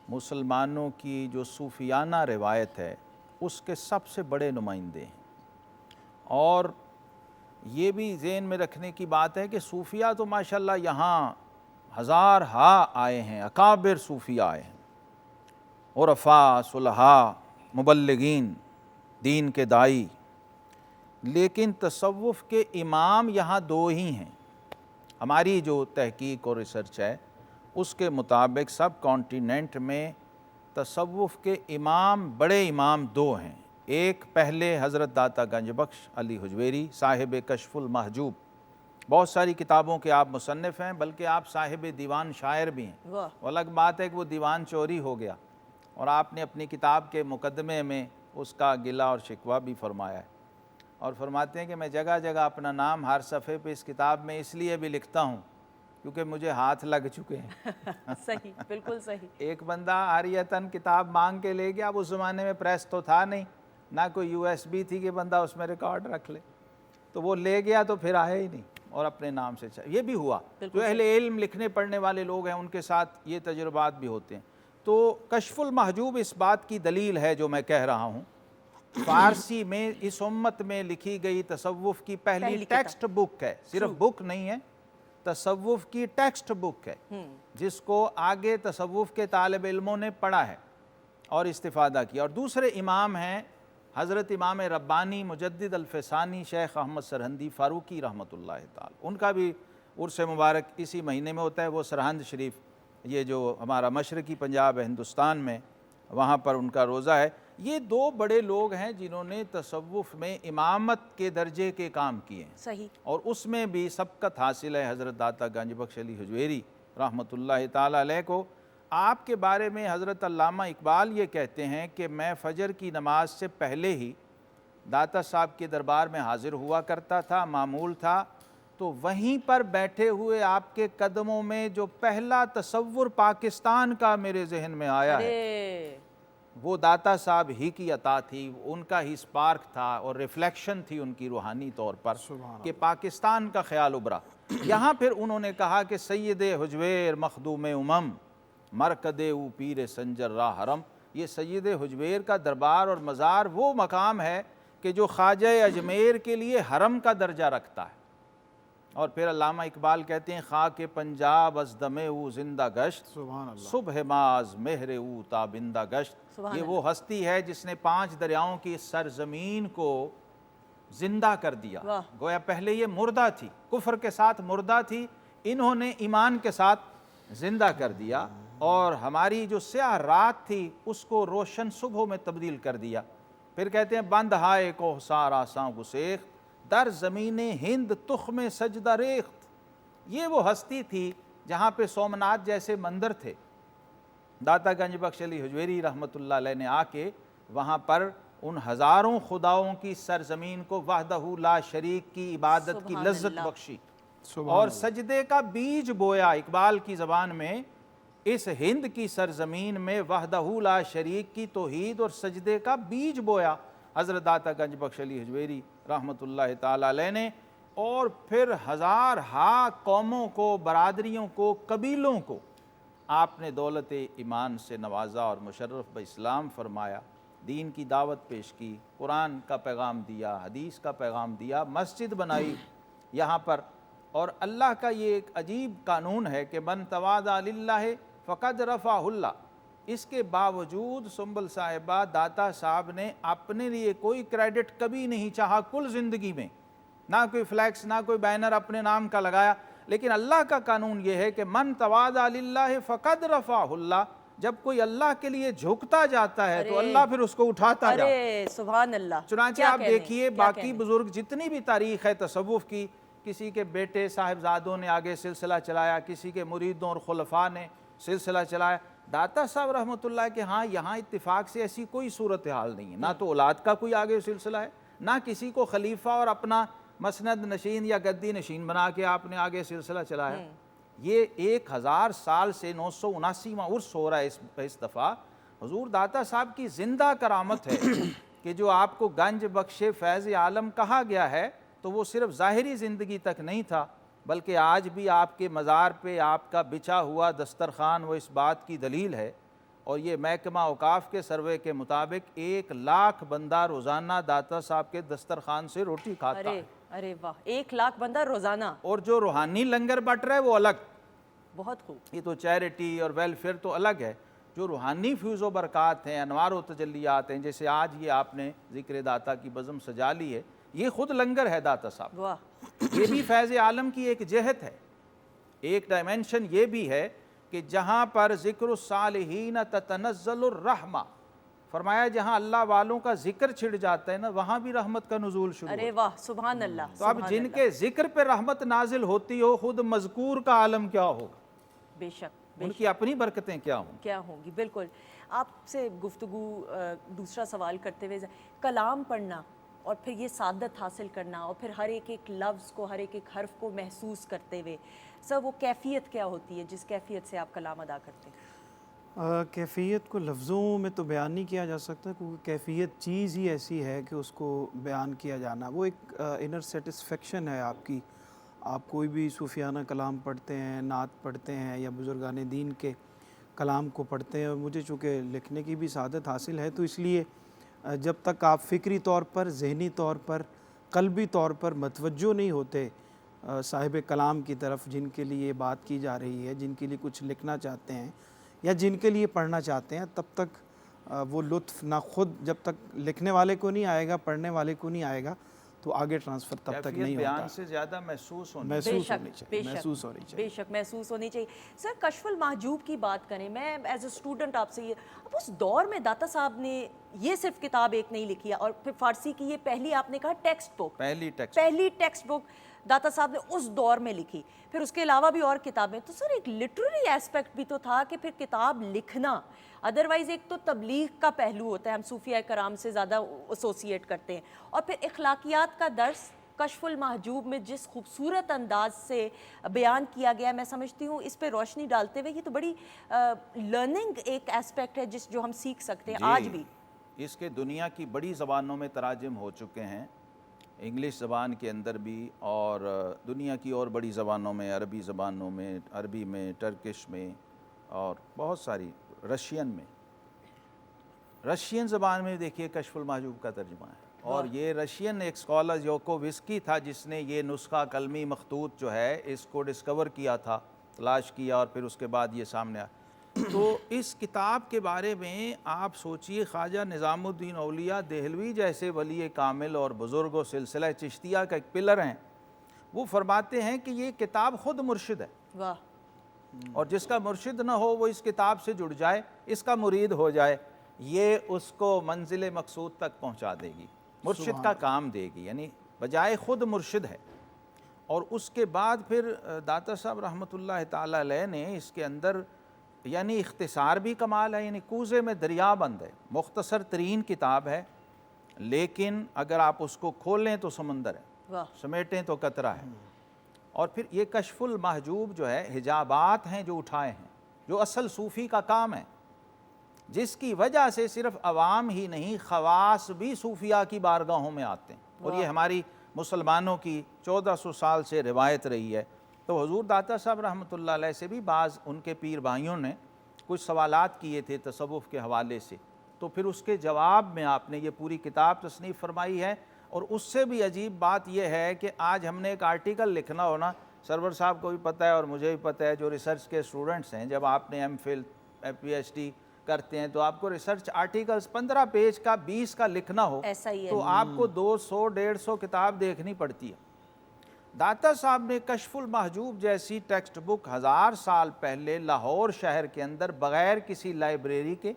I: مسلمانوں کی جو صوفیانہ روایت ہے اس کے سب سے بڑے نمائندے ہیں. اور یہ بھی ذہن میں رکھنے کی بات ہے کہ صوفیہ تو ماشاءاللہ یہاں ہزار ہا آئے ہیں, اکابر صوفیہ آئے ہیں, عرفاء, صلحاء, مبلغین, دین کے دائی, لیکن تصوف کے امام یہاں دو ہی ہیں. ہماری جو تحقیق اور ریسرچ ہے اس کے مطابق سب کانٹیننٹ میں تصوف کے امام, بڑے امام دو ہیں. ایک پہلے حضرت داتا گنج بخش علی حجویری صاحب کشف المحجوب, بہت ساری کتابوں کے آپ مصنف ہیں, بلکہ آپ صاحب دیوان شاعر بھی ہیں. وہ الگ بات ہے کہ وہ دیوان چوری ہو گیا, اور آپ نے اپنی کتاب کے مقدمے میں اس کا گلہ اور شکوہ بھی فرمایا ہے, اور فرماتے ہیں کہ میں جگہ جگہ اپنا نام ہر صفحے پہ اس کتاب میں اس لیے بھی لکھتا ہوں کیونکہ مجھے ہاتھ لگ چکے ہیں.
B: صحیح, بالکل صحیح.
I: ایک بندہ عاریتاً کتاب مانگ کے لے گیا, اب اس زمانے میں پریس تو تھا نہیں, نہ کوئی USB تھی کہ بندہ اس میں ریکارڈ رکھ لے, تو وہ لے گیا تو پھر آیا ہی نہیں, اور اپنے نام سے یہ بھی ہوا. جو اہل علم لکھنے پڑھنے والے لوگ ہیں ان کے ساتھ یہ تجربات بھی ہوتے ہیں. تو کشف المحجوب اس بات کی دلیل ہے جو میں کہہ رہا ہوں. فارسی میں اس امت میں لکھی گئی تصوف کی پہلی ٹیکسٹ بک ہے, صرف بک نہیں ہے, تصوف کی ٹیکسٹ بک ہے, جس کو آگے تصوف کے طالب علموں نے پڑھا ہے اور استفادہ کیا. اور دوسرے امام ہیں حضرت امام ربانی مجدد الفسانی شیخ احمد سرہندی فاروقی رحمۃ اللہ تعالی. ان کا بھی عرس مبارک اسی مہینے میں ہوتا ہے. وہ سرہند شریف, یہ جو ہمارا مشرقی پنجاب ہے ہندوستان میں, وہاں پر ان کا روزہ ہے. یہ دو بڑے لوگ ہیں جنہوں نے تصوف میں امامت کے درجے کے کام کیے ہیں.
B: صحیح. اور
I: اس میں بھی سبقت حاصل ہے حضرت داتا گنج بخش علی حجویری رحمۃ اللہ تعالی علیہ کو. آپ کے بارے میں حضرت علامہ اقبال یہ کہتے ہیں کہ میں فجر کی نماز سے پہلے ہی داتا صاحب کے دربار میں حاضر ہوا کرتا تھا, معمول تھا, تو وہیں پر بیٹھے ہوئے آپ کے قدموں میں جو پہلا تصور پاکستان کا میرے ذہن میں آیا ہے وہ داتا صاحب ہی کی عطا تھی, ان کا ہی سپارک تھا اور ریفلیکشن تھی ان کی روحانی طور پر کہ پاکستان کا خیال ابھرا. یہاں پھر انہوں نے کہا کہ سید حجویر مخدوم امم مرکد او پیر سنجر راہ حرم. یہ سید حجویر کا دربار اور مزار وہ مقام ہے کہ جو خواجہ اجمیر کے لیے حرم کا درجہ رکھتا ہے. اور پھر علامہ اقبال کہتے ہیں خاک پنجاب از دم او زندہ گشت, صبح ماز مہر او تابندہ گشت. یہ وہ ہستی ہے جس نے 5 دریاؤں کی سرزمین کو زندہ کر دیا. گویا پہلے یہ مردہ تھی, کفر کے ساتھ مردہ تھی, انہوں نے ایمان کے ساتھ زندہ کر دیا اور ہماری جو سیاہ رات تھی اس کو روشن صبح میں تبدیل کر دیا. پھر کہتے ہیں بند ہائے کو سار آساں گسیخت در زمین ہند تخم سجدہ ریخت. یہ وہ ہستی تھی جہاں پہ سومناتھ جیسے مندر تھے. داتا گنج بخش علی حجویری رحمۃ اللہ علیہ نے آ کے وہاں پر ان ہزاروں خداؤں کی سرزمین کو وحدہ لا شریک کی عبادت کی لذت بخشی اور سجدے کا بیج بویا. اقبال کی زبان میں اس ہند کی سرزمین میں وحدہ لا شریک کی توحید اور سجدے کا بیج بویا حضرت داتا گنج بخش علی حجویری رحمۃ اللہ تعالی علیہ نے. اور پھر ہزار ہا قوموں کو، برادریوں کو، قبیلوں کو آپ نے دولت ایمان سے نوازا اور مشرف باسلام فرمایا. دین کی دعوت پیش کی، قرآن کا پیغام دیا، حدیث کا پیغام دیا، مسجد بنائی یہاں پر. اور اللہ کا یہ ایک عجیب قانون ہے کہ من تواضع للہ فقد رفعہ اللہ. اس کے باوجود سنبل صاحبہ داتا صاحب نے اپنے لیے کوئی کریڈٹ کبھی نہیں چاہا کل زندگی میں، نہ کوئی فلیکس، نہ کوئی بینر اپنے نام کا لگایا. لیکن اللہ کا قانون یہ ہے کہ من تواضع للہ فقد رفعہ اللہ. جب کوئی اللہ کے لیے جھکتا جاتا ہے تو اللہ پھر اس کو اٹھاتا جاتا ہے.
B: سبحان اللہ.
I: چنانچہ آپ دیکھیے باقی بزرگ جتنی بھی تاریخ ہے تصوف کی، کسی کے بیٹے صاحبزادوں نے آگے سلسلہ چلایا، کسی کے مریدوں اور خلفاء نے سلسلہ چلایا. داتا صاحب رحمۃ اللہ کے ہاں یہاں اتفاق سے ایسی کوئی صورتحال نہیں ہے. نہ تو اولاد کا کوئی آگے سلسلہ ہے، نہ کسی کو خلیفہ اور اپنا مسند نشین یا گدی نشین بنا کے آپ نے آگے سلسلہ چلایا. یہ 1000 سال سے 979واں عرس ہو رہا ہے اس دفعہ. حضور داتا صاحب کی زندہ کرامت ہے کہ جو آپ کو گنج بخش فیض عالم کہا گیا ہے تو وہ صرف ظاہری زندگی تک نہیں تھا، بلکہ آج بھی آپ کے مزار پہ آپ کا بچھا ہوا دسترخوان وہ اس بات کی دلیل ہے. اور یہ محکمہ اوقاف کے سروے کے مطابق 1 لاکھ بندہ روزانہ داتا صاحب کے دسترخوان سے روٹی کھاتا ہے.
B: ارے واہ، 1 لاکھ بندہ روزانہ.
I: اور جو روحانی لنگر بٹ رہا ہے وہ الگ.
B: بہت خوب.
I: یہ تو چیریٹی اور ویلفیئر تو الگ ہے. جو روحانی فیض و برکات ہیں، انوار و تجلیات ہیں، جیسے آج یہ آپ نے ذکر داتا کی بزم سجا لی ہے، یہ خود لنگر ہے داتا صاحب.
B: واہ.
I: یہ بھی فیض عالم کی ایک جہت ہے. ایک ڈائمنشن یہ بھی ہے کہ جہاں پر ذکر الصالحین تتنزل الرحمہ، فرمایا جہاں اللہ والوں کا ذکر چھڑ جاتا ہے نا وہاں بھی رحمت کا نزول شروع ہوتا ہے.
B: ارے واہ، سبحان اللہ.
I: تو اب جن کے ذکر پہ رحمت نازل ہوتی ہو، خود مذکور کا عالم کیا ہوگا؟
B: بے شک.
I: ان کی اپنی برکتیں کیا
B: ہوں گی. بالکل. آپ سے گفتگو دوسرا سوال کرتے ہوئے، کلام پڑھنا اور پھر یہ سعادت حاصل کرنا اور پھر ہر ایک لفظ کو، ہر ایک حرف کو محسوس کرتے ہوئے، سر وہ کیفیت کیا ہوتی ہے جس کیفیت سے آپ کلام ادا کرتے ہیں؟
J: کیفیت کو لفظوں میں تو بیان نہیں کیا جا سکتا، کیونکہ کیفیت چیز ہی ایسی ہے کہ اس کو بیان کیا جانا وہ ایک انر سیٹسفیکشن ہے آپ کی. آپ کوئی بھی صوفیانہ کلام پڑھتے ہیں، نعت پڑھتے ہیں یا بزرگان دین کے کلام کو پڑھتے ہیں. اور مجھے چونکہ لکھنے کی بھی سعادت حاصل ہے تو اس لیے جب تک آپ فکری طور پر، ذہنی طور پر، قلبی طور پر متوجہ نہیں ہوتے صاحب کلام کی طرف جن کے لیے بات کی جا رہی ہے، جن کے لیے کچھ لکھنا چاہتے ہیں یا جن کے لیے پڑھنا چاہتے ہیں، تب تک وہ لطف نہ خود جب تک لکھنے والے کو نہیں آئے گا، پڑھنے والے کو نہیں آئے گا تو آگے ٹرانسفر تب تک نہیں ہوتا.
I: بیان سے زیادہ محسوس ہونی
B: چاہیے. بے شک محسوس ہونی چاہیے. سر کشف المحجوب کی بات کریں، میں ایز اے اسٹوڈنٹ آپ سے اب اس دور میں داتا صاحب نے یہ صرف کتاب ایک نہیں لکھی ہے، اور پھر فارسی کی یہ پہلی آپ نے کہا ٹیکسٹ بک، پہلی ٹیکسٹ بک داتا صاحب نے اس دور میں لکھی. پھر اس کے علاوہ بھی اور کتابیں. تو سر ایک لٹریری ایسپیکٹ بھی تو تھا کہ پھر کتاب لکھنا، ادروائز ایک تو تبلیغ کا پہلو ہوتا ہے، ہم صوفیہ کرام سے زیادہ ایسوسیٹ کرتے ہیں، اور پھر اخلاقیات کا درس کشف المحجوب میں جس خوبصورت انداز سے بیان کیا گیا ہے، میں سمجھتی ہوں اس پہ روشنی ڈالتے ہوئے یہ تو بڑی لرننگ ایک ایسپیکٹ ہے جو ہم سیکھ سکتے ہیں آج بھی.
I: اس کے دنیا کی بڑی زبانوں میں تراجم ہو چکے ہیں، انگلش زبان کے اندر بھی اور دنیا کی اور بڑی زبانوں میں، عربی زبانوں میں، عربی میں، ٹرکش میں اور بہت ساری، رشین میں. رشین زبان میں دیکھیے کشف المحجوب کا ترجمہ ہے. اور یہ رشین ایک اسکالر یوکووسکی تھا جس نے یہ نسخہ قلمی مخطوط جو ہے اس کو ڈسکور کیا تھا، تلاش کیا، اور پھر اس کے بعد یہ سامنے آیا. تو اس کتاب کے بارے میں آپ سوچئے، خواجہ نظام الدین اولیاء دہلوی جیسے ولی کامل اور بزرگ و سلسلہ چشتیہ کا ایک پلر ہیں، وہ فرماتے ہیں کہ یہ کتاب خود مرشد ہے.
B: واہ.
I: اور جس کا مرشد نہ ہو وہ اس کتاب سے جڑ جائے، اس کا مرید ہو جائے، یہ اس کو منزل مقصود تک پہنچا دے گی، مرشد کا کام دے گی، یعنی بجائے خود مرشد ہے۔ اور اس کے بعد پھر داتا صاحب رحمۃ اللہ تعالیٰ علیہ نے اس کے اندر یعنی اختصار بھی کمال ہے، یعنی کوزے میں دریا بند ہے، مختصر ترین کتاب ہے، لیکن اگر آپ اس کو کھولیں تو سمندر ہے، سمیٹیں تو قطرہ ہے۔ اور پھر یہ کشف المحجوب جو ہے، حجابات ہیں جو اٹھائے ہیں، جو اصل صوفی کا کام ہے، جس کی وجہ سے صرف عوام ہی نہیں خواص بھی صوفیاء کی بارگاہوں میں آتے ہیں، اور یہ ہماری مسلمانوں کی 1400 سال سے روایت رہی ہے۔ تو حضور داتا صاحب رحمۃ اللہ علیہ سے بھی بعض ان کے پیر بھائیوں نے کچھ سوالات کیے تھے تصوف کے حوالے سے، تو پھر اس کے جواب میں آپ نے یہ پوری کتاب تصنیف فرمائی ہے۔ اور اس سے بھی عجیب بات یہ ہے کہ آج ہم نے ایک آرٹیکل لکھنا ہونا، سرور صاحب کو بھی پتہ ہے اور مجھے بھی پتہ ہے، جو ریسرچ کے اسٹوڈنٹس ہیں، جب آپ نے M Phil P H D کرتے ہیں تو آپ کو ریسرچ آرٹیکلز 15 پیج کا 20 کا لکھنا ہو تو آپ کو 200 150 کتاب دیکھنی پڑتی ہے۔ داتا صاحب نے کشف المحجوب جیسی ٹیکسٹ بک 1000 سال پہلے لاہور شہر کے اندر بغیر کسی لائبریری کے،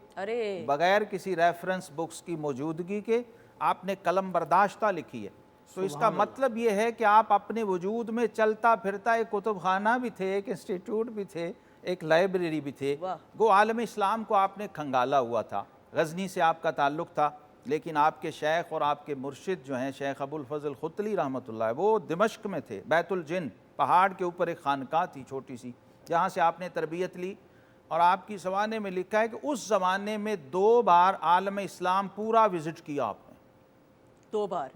I: بغیر کسی ریفرنس بکس کی موجودگی کے آپ نے قلم برداشتہ لکھی ہے۔ تو اس کا مطلب یہ ہے کہ آپ اپنے وجود میں چلتا پھرتا ایک کتب خانہ بھی تھے، ایک انسٹیٹیوٹ بھی تھے، ایک لائبریری بھی تھے۔ گو عالم اسلام کو آپ نے کھنگالا ہوا تھا، غزنی سے آپ کا تعلق تھا، لیکن آپ کے شیخ اور آپ کے مرشد جو ہیں شیخ ابو الفضل خطلی رحمۃ اللہ، وہ دمشق میں تھے، بیت الجن پہاڑ کے اوپر ایک خانقاہ تھی چھوٹی سی، جہاں سے آپ نے تربیت لی۔ اور آپ کی سوانے میں لکھا ہے کہ اس زمانے میں 2 بار عالم اسلام پورا وزٹ کیا آپ نے،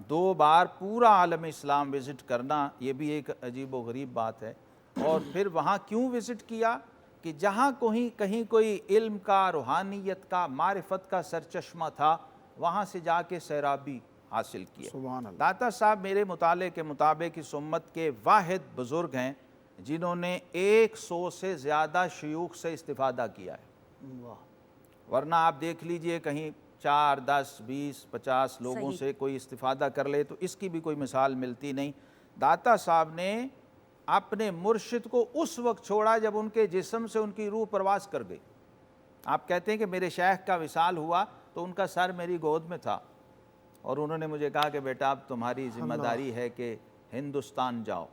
I: 2 بار پورا عالم اسلام وزٹ کرنا، یہ بھی ایک عجیب و غریب بات ہے۔ اور پھر وہاں کیوں وزٹ کیا کہ جہاں کہیں کوئی علم کا، روحانیت کا، معرفت کا سرچشمہ تھا، وہاں سے جا کے سیرابی حاصل کیا۔
J: سبحان اللہ۔
I: داتا صاحب میرے مطالعے کے مطابق اس امت کے واحد بزرگ ہیں جنہوں نے 100 سے زیادہ شیوخ سے استفادہ کیا ہے، ورنہ آپ دیکھ لیجئے کہیں 4 10 20 50 لوگوں سے کوئی استفادہ کر لے تو اس کی بھی کوئی مثال ملتی نہیں۔ داتا صاحب نے اپنے مرشد کو اس وقت چھوڑا جب ان کے جسم سے ان کی روح پرواز کر گئی۔ آپ کہتے ہیں کہ میرے شیخ کا وصال ہوا تو ان کا سر میری گود میں تھا اور انہوں نے مجھے کہا کہ بیٹا اب تمہاری ذمہ داری ہے کہ ہندوستان جاؤ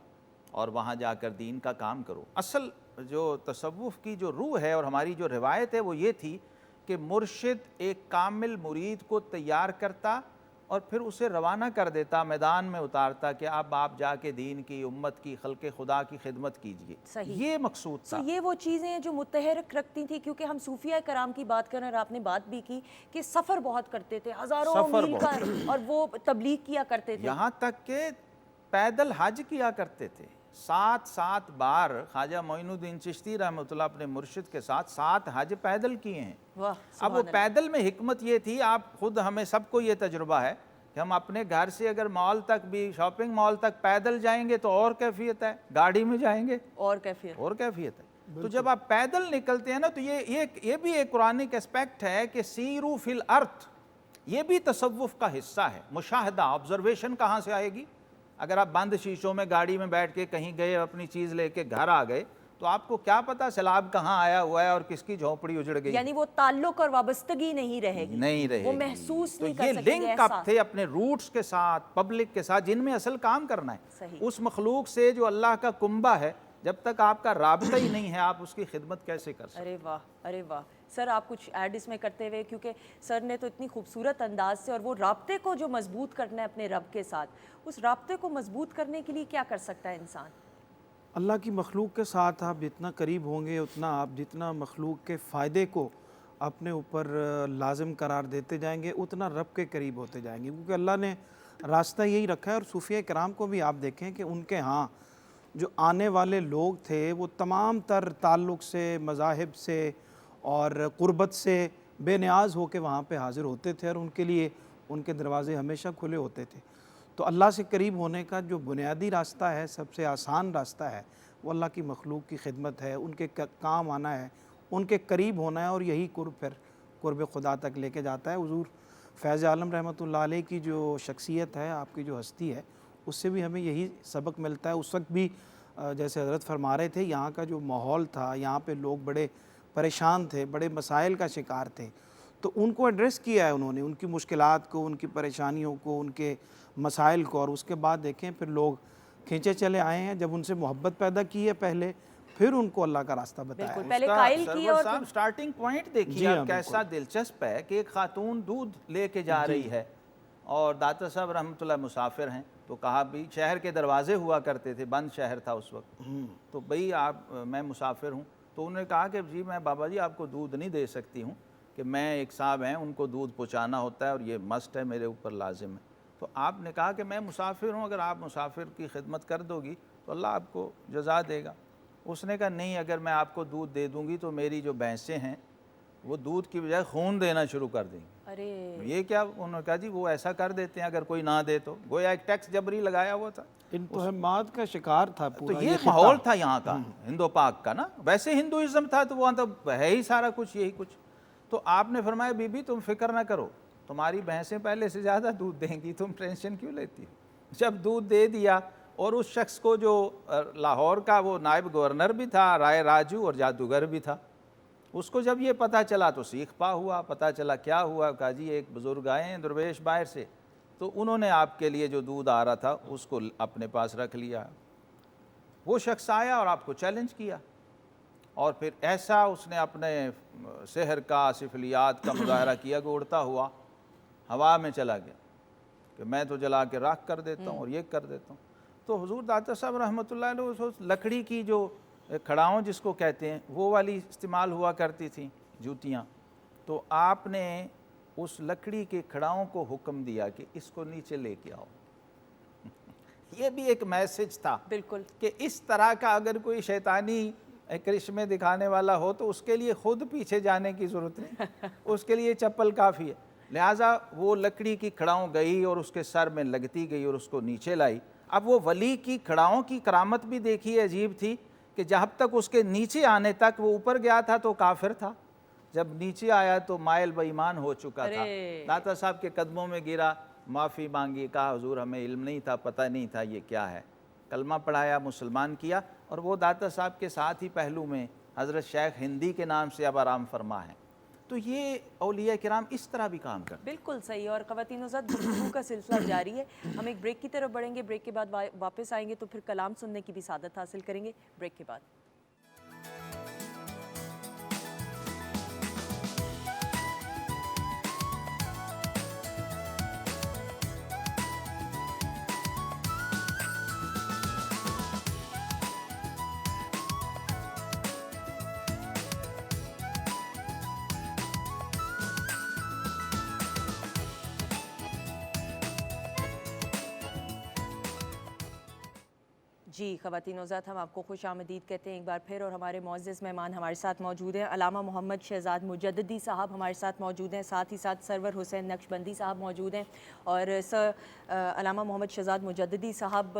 I: اور وہاں جا کر دین کا کام کرو۔ اصل جو تصوف کی جو روح ہے اور ہماری جو روایت ہے وہ یہ تھی کہ مرشد ایک کامل مرید کو تیار کرتا اور پھر اسے روانہ کر دیتا، میدان میں اتارتا کہ اب آپ جا کے دین کی، امت کی، خلق خدا کی خدمت کیجئے۔ یہ مقصود تھا۔
B: یہ وہ چیزیں ہیں جو متحرک رکھتی تھیں، کیونکہ ہم صوفیہ کرام کی بات کریں اور آپ نے بات بھی کی کہ سفر بہت کرتے تھے، ہزاروں میل کا، اور وہ تبلیغ کیا کرتے تھے،
I: یہاں تک کہ پیدل حج کیا کرتے تھے۔ 7 بار خواجہ معین الدین چشتی رحمۃ اللہ اپنے مرشد کے ساتھ 7 حج پیدل کیے ہیں۔ اب وہ پیدل میں حکمت یہ تھی، آپ خود ہمیں سب کو یہ تجربہ ہے کہ ہم اپنے گھر سے اگر مال تک بھی، شاپنگ مال تک پیدل جائیں گے تو اور کیفیت ہے، گاڑی میں جائیں گے اور کیفیت ہے۔ تو جب آپ پیدل نکلتے ہیں نا تو یہ بھی ایک قرآنک اسپیکٹ ہے کہ سیرو فی الارض، یہ بھی تصوف کا حصہ ہے۔ مشاہدہ، آبزرویشن کہاں سے آئے گی؟ اگر آپ بند شیشوں میں گاڑی میں بیٹھ کے کہیں گئے، اپنی چیز لے کے گھر آ گئے تو آپ کو کیا پتا سیلاب کہاں آیا ہوا ہے اور کس کی جھونپڑی اجڑ گئی،
B: یعنی وہ تعلق اور وابستگی نہیں رہے گی، وہ محسوس نہیں کر سکیں گے۔
I: تو یہ لنک اپ تھے اپنے روٹس کے ساتھ، پبلک کے ساتھ، جن میں اصل کام کرنا ہے۔ اس مخلوق سے جو اللہ کا کنبہ ہے، جب تک آپ کا رابطہ ہی نہیں ہے آپ اس کی خدمت کیسے کر سکتے؟
B: ارے واہ، ارے واہ سر، آپ کچھ ایڈ اس میں کرتے ہوئے، کیونکہ سر نے تو اتنی خوبصورت انداز سے، اور وہ رابطے کو جو مضبوط کرنا ہے اپنے رب کے ساتھ، اس رابطے کو مضبوط کرنے کے لیے کیا کر سکتا ہے انسان؟
J: اللہ کی مخلوق کے ساتھ آپ جتنا قریب ہوں گے، اتنا آپ جتنا مخلوق کے فائدے کو اپنے اوپر لازم قرار دیتے جائیں گے، اتنا رب کے قریب ہوتے جائیں گے، کیونکہ اللہ نے راستہ یہی رکھا ہے۔ اور صوفیہ کرام کو بھی آپ دیکھیں کہ ان کے ہاں جو آنے والے لوگ تھے وہ تمام تر تعلق سے، مذاہب سے اور قربت سے بے نیاز ہو کے وہاں پہ حاضر ہوتے تھے، اور ان کے لیے ان کے دروازے ہمیشہ کھلے ہوتے تھے۔ تو اللہ سے قریب ہونے کا جو بنیادی راستہ ہے، سب سے آسان راستہ ہے، وہ اللہ کی مخلوق کی خدمت ہے، ان کے کام آنا ہے، ان کے قریب ہونا ہے، اور یہی قرب خدا تک لے کے جاتا ہے۔ حضور فیض عالم رحمۃ اللہ علیہ کی جو شخصیت ہے، آپ کی جو ہستی ہے، اس سے بھی ہمیں یہی سبق ملتا ہے۔ اس وقت بھی جیسے حضرت فرما رہے تھے یہاں کا جو ماحول تھا، یہاں پہ لوگ بڑے پریشان تھے، بڑے مسائل کا شکار تھے، تو ان کو ایڈریس کیا ہے انہوں نے، ان کی مشکلات کو، ان کی پریشانیوں کو، ان کے مسائل کو، اور اس کے بعد دیکھیں پھر لوگ کھینچے چلے آئے ہیں. جب ان سے محبت پیدا کی ہے پہلے، پھر ان کو اللہ کا راستہ بتایا.
B: بالکل پہلے قائل کی اور
I: صاحب سٹارٹنگ پوائنٹ دیکھیے
J: جی ہاں،
I: آپ کیسا دلچسپ ہے کہ ایک خاتون دودھ لے کے جا رہی ہے اور داتا صاحب رحمۃ اللہ مسافر ہیں، تو کہا بھی شہر کے دروازے ہوا کرتے تھے، بند شہر تھا اس وقت، تو بھئی میں مسافر ہوں، تو انہوں نے کہا کہ جی میں بابا جی آپ کو دودھ نہیں دے سکتی ہوں، کہ میں ایک صاحب ہیں ان کو دودھ پہنچانا ہوتا ہے اور یہ مسٹ ہے، میرے اوپر لازم ہے. تو آپ نے کہا کہ میں مسافر ہوں، اگر آپ مسافر کی خدمت کر دو گی تو اللہ آپ کو جزا دے گا. اس نے کہا نہیں، اگر میں آپ کو دودھ دے دوں گی تو میری جو بھینسیں ہیں وہ دودھ کی بجائے خون دینا شروع کر دیں گی.
B: ارے
I: یہ کیا؟ انہوں نے کہا جی وہ ایسا کر دیتے ہیں اگر کوئی نہ دے تو، گویا ایک ٹیکس جبری لگایا ہوا تھا.
J: ان توہمات کا شکار تھا
I: تو
J: پورا
I: یہ
J: خطہ.
I: ماحول تھا یہاں کا ہندو پاک کا نا. ویسے ہندوازم تھا تو وہاں تو ہے ہی سارا کچھ یہی کچھ. تو آپ نے فرمایا بی بی تم فکر نہ کرو، تمہاری بھینسیں پہلے سے زیادہ دودھ دیں گی، تم ٹینشن کیوں لیتی ہو. جب دودھ دے دیا، اور اس شخص کو جو لاہور کا وہ نائب گورنر بھی تھا، رائے راجو، اور جادوگر بھی تھا، اس کو جب یہ پتہ چلا تو سیخ پا ہوا. پتہ چلا کیا ہوا؟ کہا جی ایک بزرگ آئے ہیں درویش باہر سے، تو انہوں نے آپ کے لیے جو دودھ آ رہا تھا اس کو اپنے پاس رکھ لیا. وہ شخص آیا اور آپ کو چیلنج کیا، اور پھر ایسا اس نے اپنے سحر کا، سفلیات کا مظاہرہ کیا کہ اڑتا ہوا ہوا میں چلا گیا کہ میں تو جلا کے راکھ کر دیتا ہوں اور یہ کر دیتا ہوں. تو حضور داتا صاحب رحمۃ اللہ علیہ اس لکڑی کی جو کھڑاؤں جس کو کہتے ہیں وہ والی استعمال ہوا کرتی تھیں جوتیاں، تو آپ نے اس لکڑی کے کھڑاؤں کو حکم دیا کہ اس کو نیچے لے کے آؤ. یہ بھی ایک میسج تھا
B: بالکل
I: کہ اس طرح کا اگر کوئی شیطانی کرشمے دکھانے والا ہو تو اس کے لیے خود پیچھے جانے کی ضرورت نہیں، اس کے لیے چپل کافی ہے. لہٰذا وہ لکڑی کی کھڑاؤں گئی اور اس کے سر میں لگتی گئی اور اس کو نیچے لائی. اب وہ ولی کی کھڑاؤں کی کرامت بھی دیکھیے عجیب تھی کہ جب تک اس کے نیچے آنے تک وہ اوپر گیا تھا تو کافر تھا، جب نیچے آیا تو مائل بے ایمان ہو چکا تھا. داتا صاحب کے قدموں میں گرا، معافی مانگی، کہا حضور ہمیں علم نہیں تھا، پتہ نہیں تھا یہ کیا ہے. کلمہ پڑھایا، مسلمان کیا. اور وہ داتا صاحب کے ساتھ ہی پہلو میں حضرت شیخ ہندی کے نام سے اب آرام فرما ہے. تو یہ اولیاء کرام اس طرح بھی کام کرتے ہیں.
B: بالکل صحیح. اور خواتین و حضرات گفتگو کا سلسلہ جاری ہے. ہم ایک بریک کی طرف بڑھیں گے، بریک کے بعد واپس آئیں گے تو پھر کلام سننے کی بھی سعادت حاصل کریں گے. بریک کے بعد جی خواتین و حضرات، ہم آپ کو خوش آمدید کہتے ہیں ایک بار پھر. اور ہمارے معزز مہمان ہمارے ساتھ موجود ہیں. علامہ محمد شہزاد مجددی صاحب ہمارے ساتھ موجود ہیں، ساتھ ہی ساتھ سرور حسین نقشبندی صاحب موجود ہیں. اور سر علامہ محمد شہزاد مجددی صاحب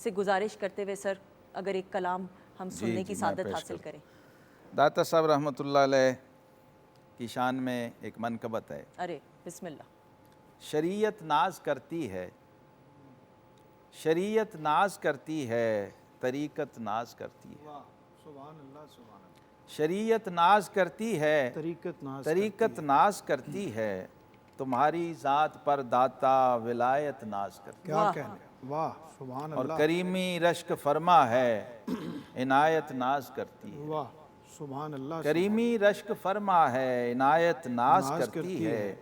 B: سے گزارش کرتے ہوئے سر اگر ایک کلام ہم سننے کی سعادت حاصل کریں.
I: داتا صاحب رحمۃ اللہ علیہ کی شان میں ایک منقبت ہے.
B: ارے بسم اللہ.
I: شریعت ناز کرتی ہے، شریعت ناز کرتی ہے، طریقت ناز کرتی ہے.
J: سبحان اللہ سبحان اللہ.
I: شریعت ناز کرتی ہے،
J: طریقت
I: ناز کرتی ہے، تمہاری ذات پر داتا ولایت ناز کرتی ہے.
J: کیا کہنے. واہ سبحان
I: اور
J: اللہ.
I: کریمی رشک فرما ہے، عنایت ناز کرتی ہے.
J: واہ سبحان اللہ.
I: کریمی رشک فرما ہے، عنایت ناز کرتی ہے،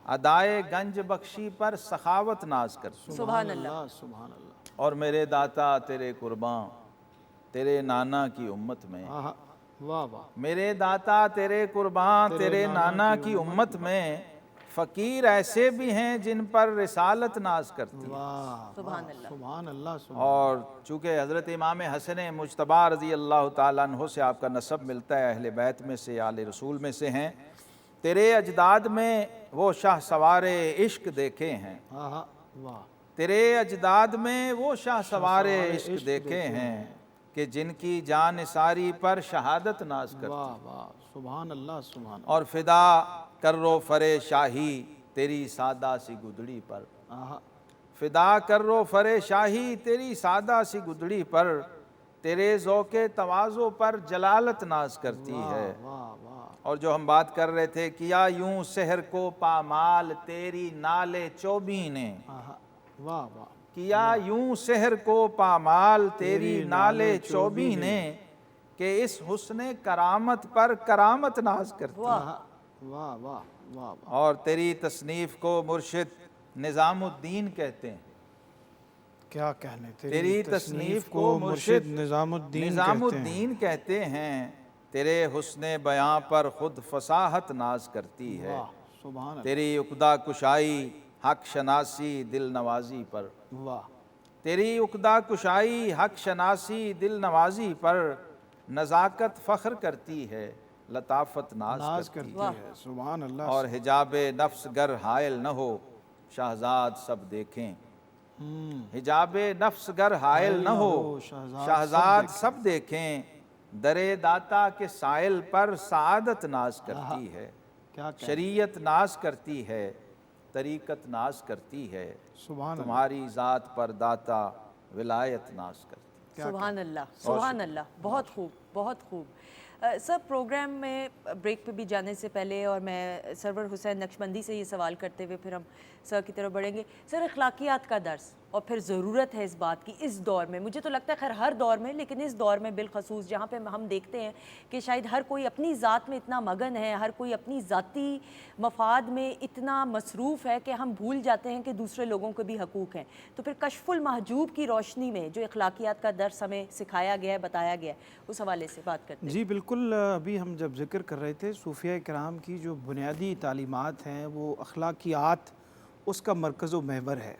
I: ادائے گنج بخشی پر سخاوت ناز کرتی ہے.
B: سبحان اللہ.
J: سبحان اللہ.
I: اور میرے داتا تیرے قرباں تیرے نانا کی امت میں،
J: واہ واہ.
I: میرے داتا تیرے قرباں تیرے نانا کی امت میں، فقیر ایسے بھی ہیں جن پر رسالت ناز کرتی ہے.
J: واہ
B: سبحان اللہ.
J: سبحان اللہ.
I: اور چونکہ حضرت امام حسن مجتبی رضی اللہ تعالیٰ عنہ سے آپ کا نسب ملتا ہے، اہل بیت میں سے، آل رسول میں سے ہیں. تیرے اجداد میں وہ شاہ سوار عشق دیکھے ہیں،
J: واہ.
I: تیرے اجداد میں وہ شاہ سوار عشق دیکھے ہیں کہ جن کی جان نثاری پر شہادت ناز کرتی.
J: واہ واہ سبحان اللہ سبحان.
I: اور فدا کرو فرے شاہی تیری سادہ سی گدڑی پر، فدا کرو فرے شاہی تیری سادہ سی گدڑی پر، تیرے ذوق تواضع پر جلالت ناز کرتی ہے. اور جو ہم بات کر رہے تھے، کیا یوں سحر کو پامال تیری نالے چوبی نے.
J: واہ واہ.
I: کیا یوں سحر کو پامال تیری نالے چوبی نے، کہ اس حسن کرامت پر کرامت ناز کرتی ہے.
J: واہ واہ واہ.
I: اور تیری تصنیف کو مرشد نظام الدین کہتے ہیں.
J: کیا کہنے،
I: تیری تصنیف کو مرشد
J: نظام
I: الدین کہتے ہیں. تیرے حسن بیاں پر خود فصاحت ناز کرتی ہے.
J: سبحان اللہ.
I: تیری عقدہ کشائی حق شناسی دل نوازی پر.
J: واہ.
I: تیری عقدہ کشائی حق شناسی دل نوازی پر، نزاکت فخر کرتی ہے، لطافت ناز کرتی ہے.
J: سبحان اللہ.
I: اور حجاب نفس گر حائل نہ ہو شہزاد سب دیکھیں. حجاب نفس گر حائل نہ ہو شہزاد سب دیکھیں. درے داتا کے سائل پر سعادت ناز کرتی ہے. شریعت ناز کرتی ہے، طریقت ناز کرتی ہے. تمہاری ذات پر داتا ولایت ناز کرتی ہے.
B: سبحان اللہ، سبحان اللہ. بہت خوب، بہت خوب. سر، پروگرام میں بریک پہ بھی جانے سے پہلے اور میں سرور حسین نقشبندی سے یہ سوال کرتے ہوئے پھر ہم سر کی طرف بڑھیں گے. سر، اخلاقیات کا درس اور پھر ضرورت ہے اس بات کی اس دور میں. مجھے تو لگتا ہے خیر ہر دور میں، لیکن اس دور میں بالخصوص جہاں پہ ہم دیکھتے ہیں کہ شاید ہر کوئی اپنی ذات میں اتنا مگن ہے، ہر کوئی اپنی ذاتی مفاد میں اتنا مصروف ہے کہ ہم بھول جاتے ہیں کہ دوسرے لوگوں کے بھی حقوق ہیں. تو پھر کشف المحجوب کی روشنی میں جو اخلاقیات کا درس ہمیں سکھایا گیا ہے، بتایا گیا ہے، اس حوالے سے بات کرتے ہیں.
J: جی بالکل. ابھی ہم جب ذکر کر رہے تھے صوفیہ کرام کی جو بنیادی تعلیمات ہیں، وہ اخلاقیات اس کا مرکز و محور ہے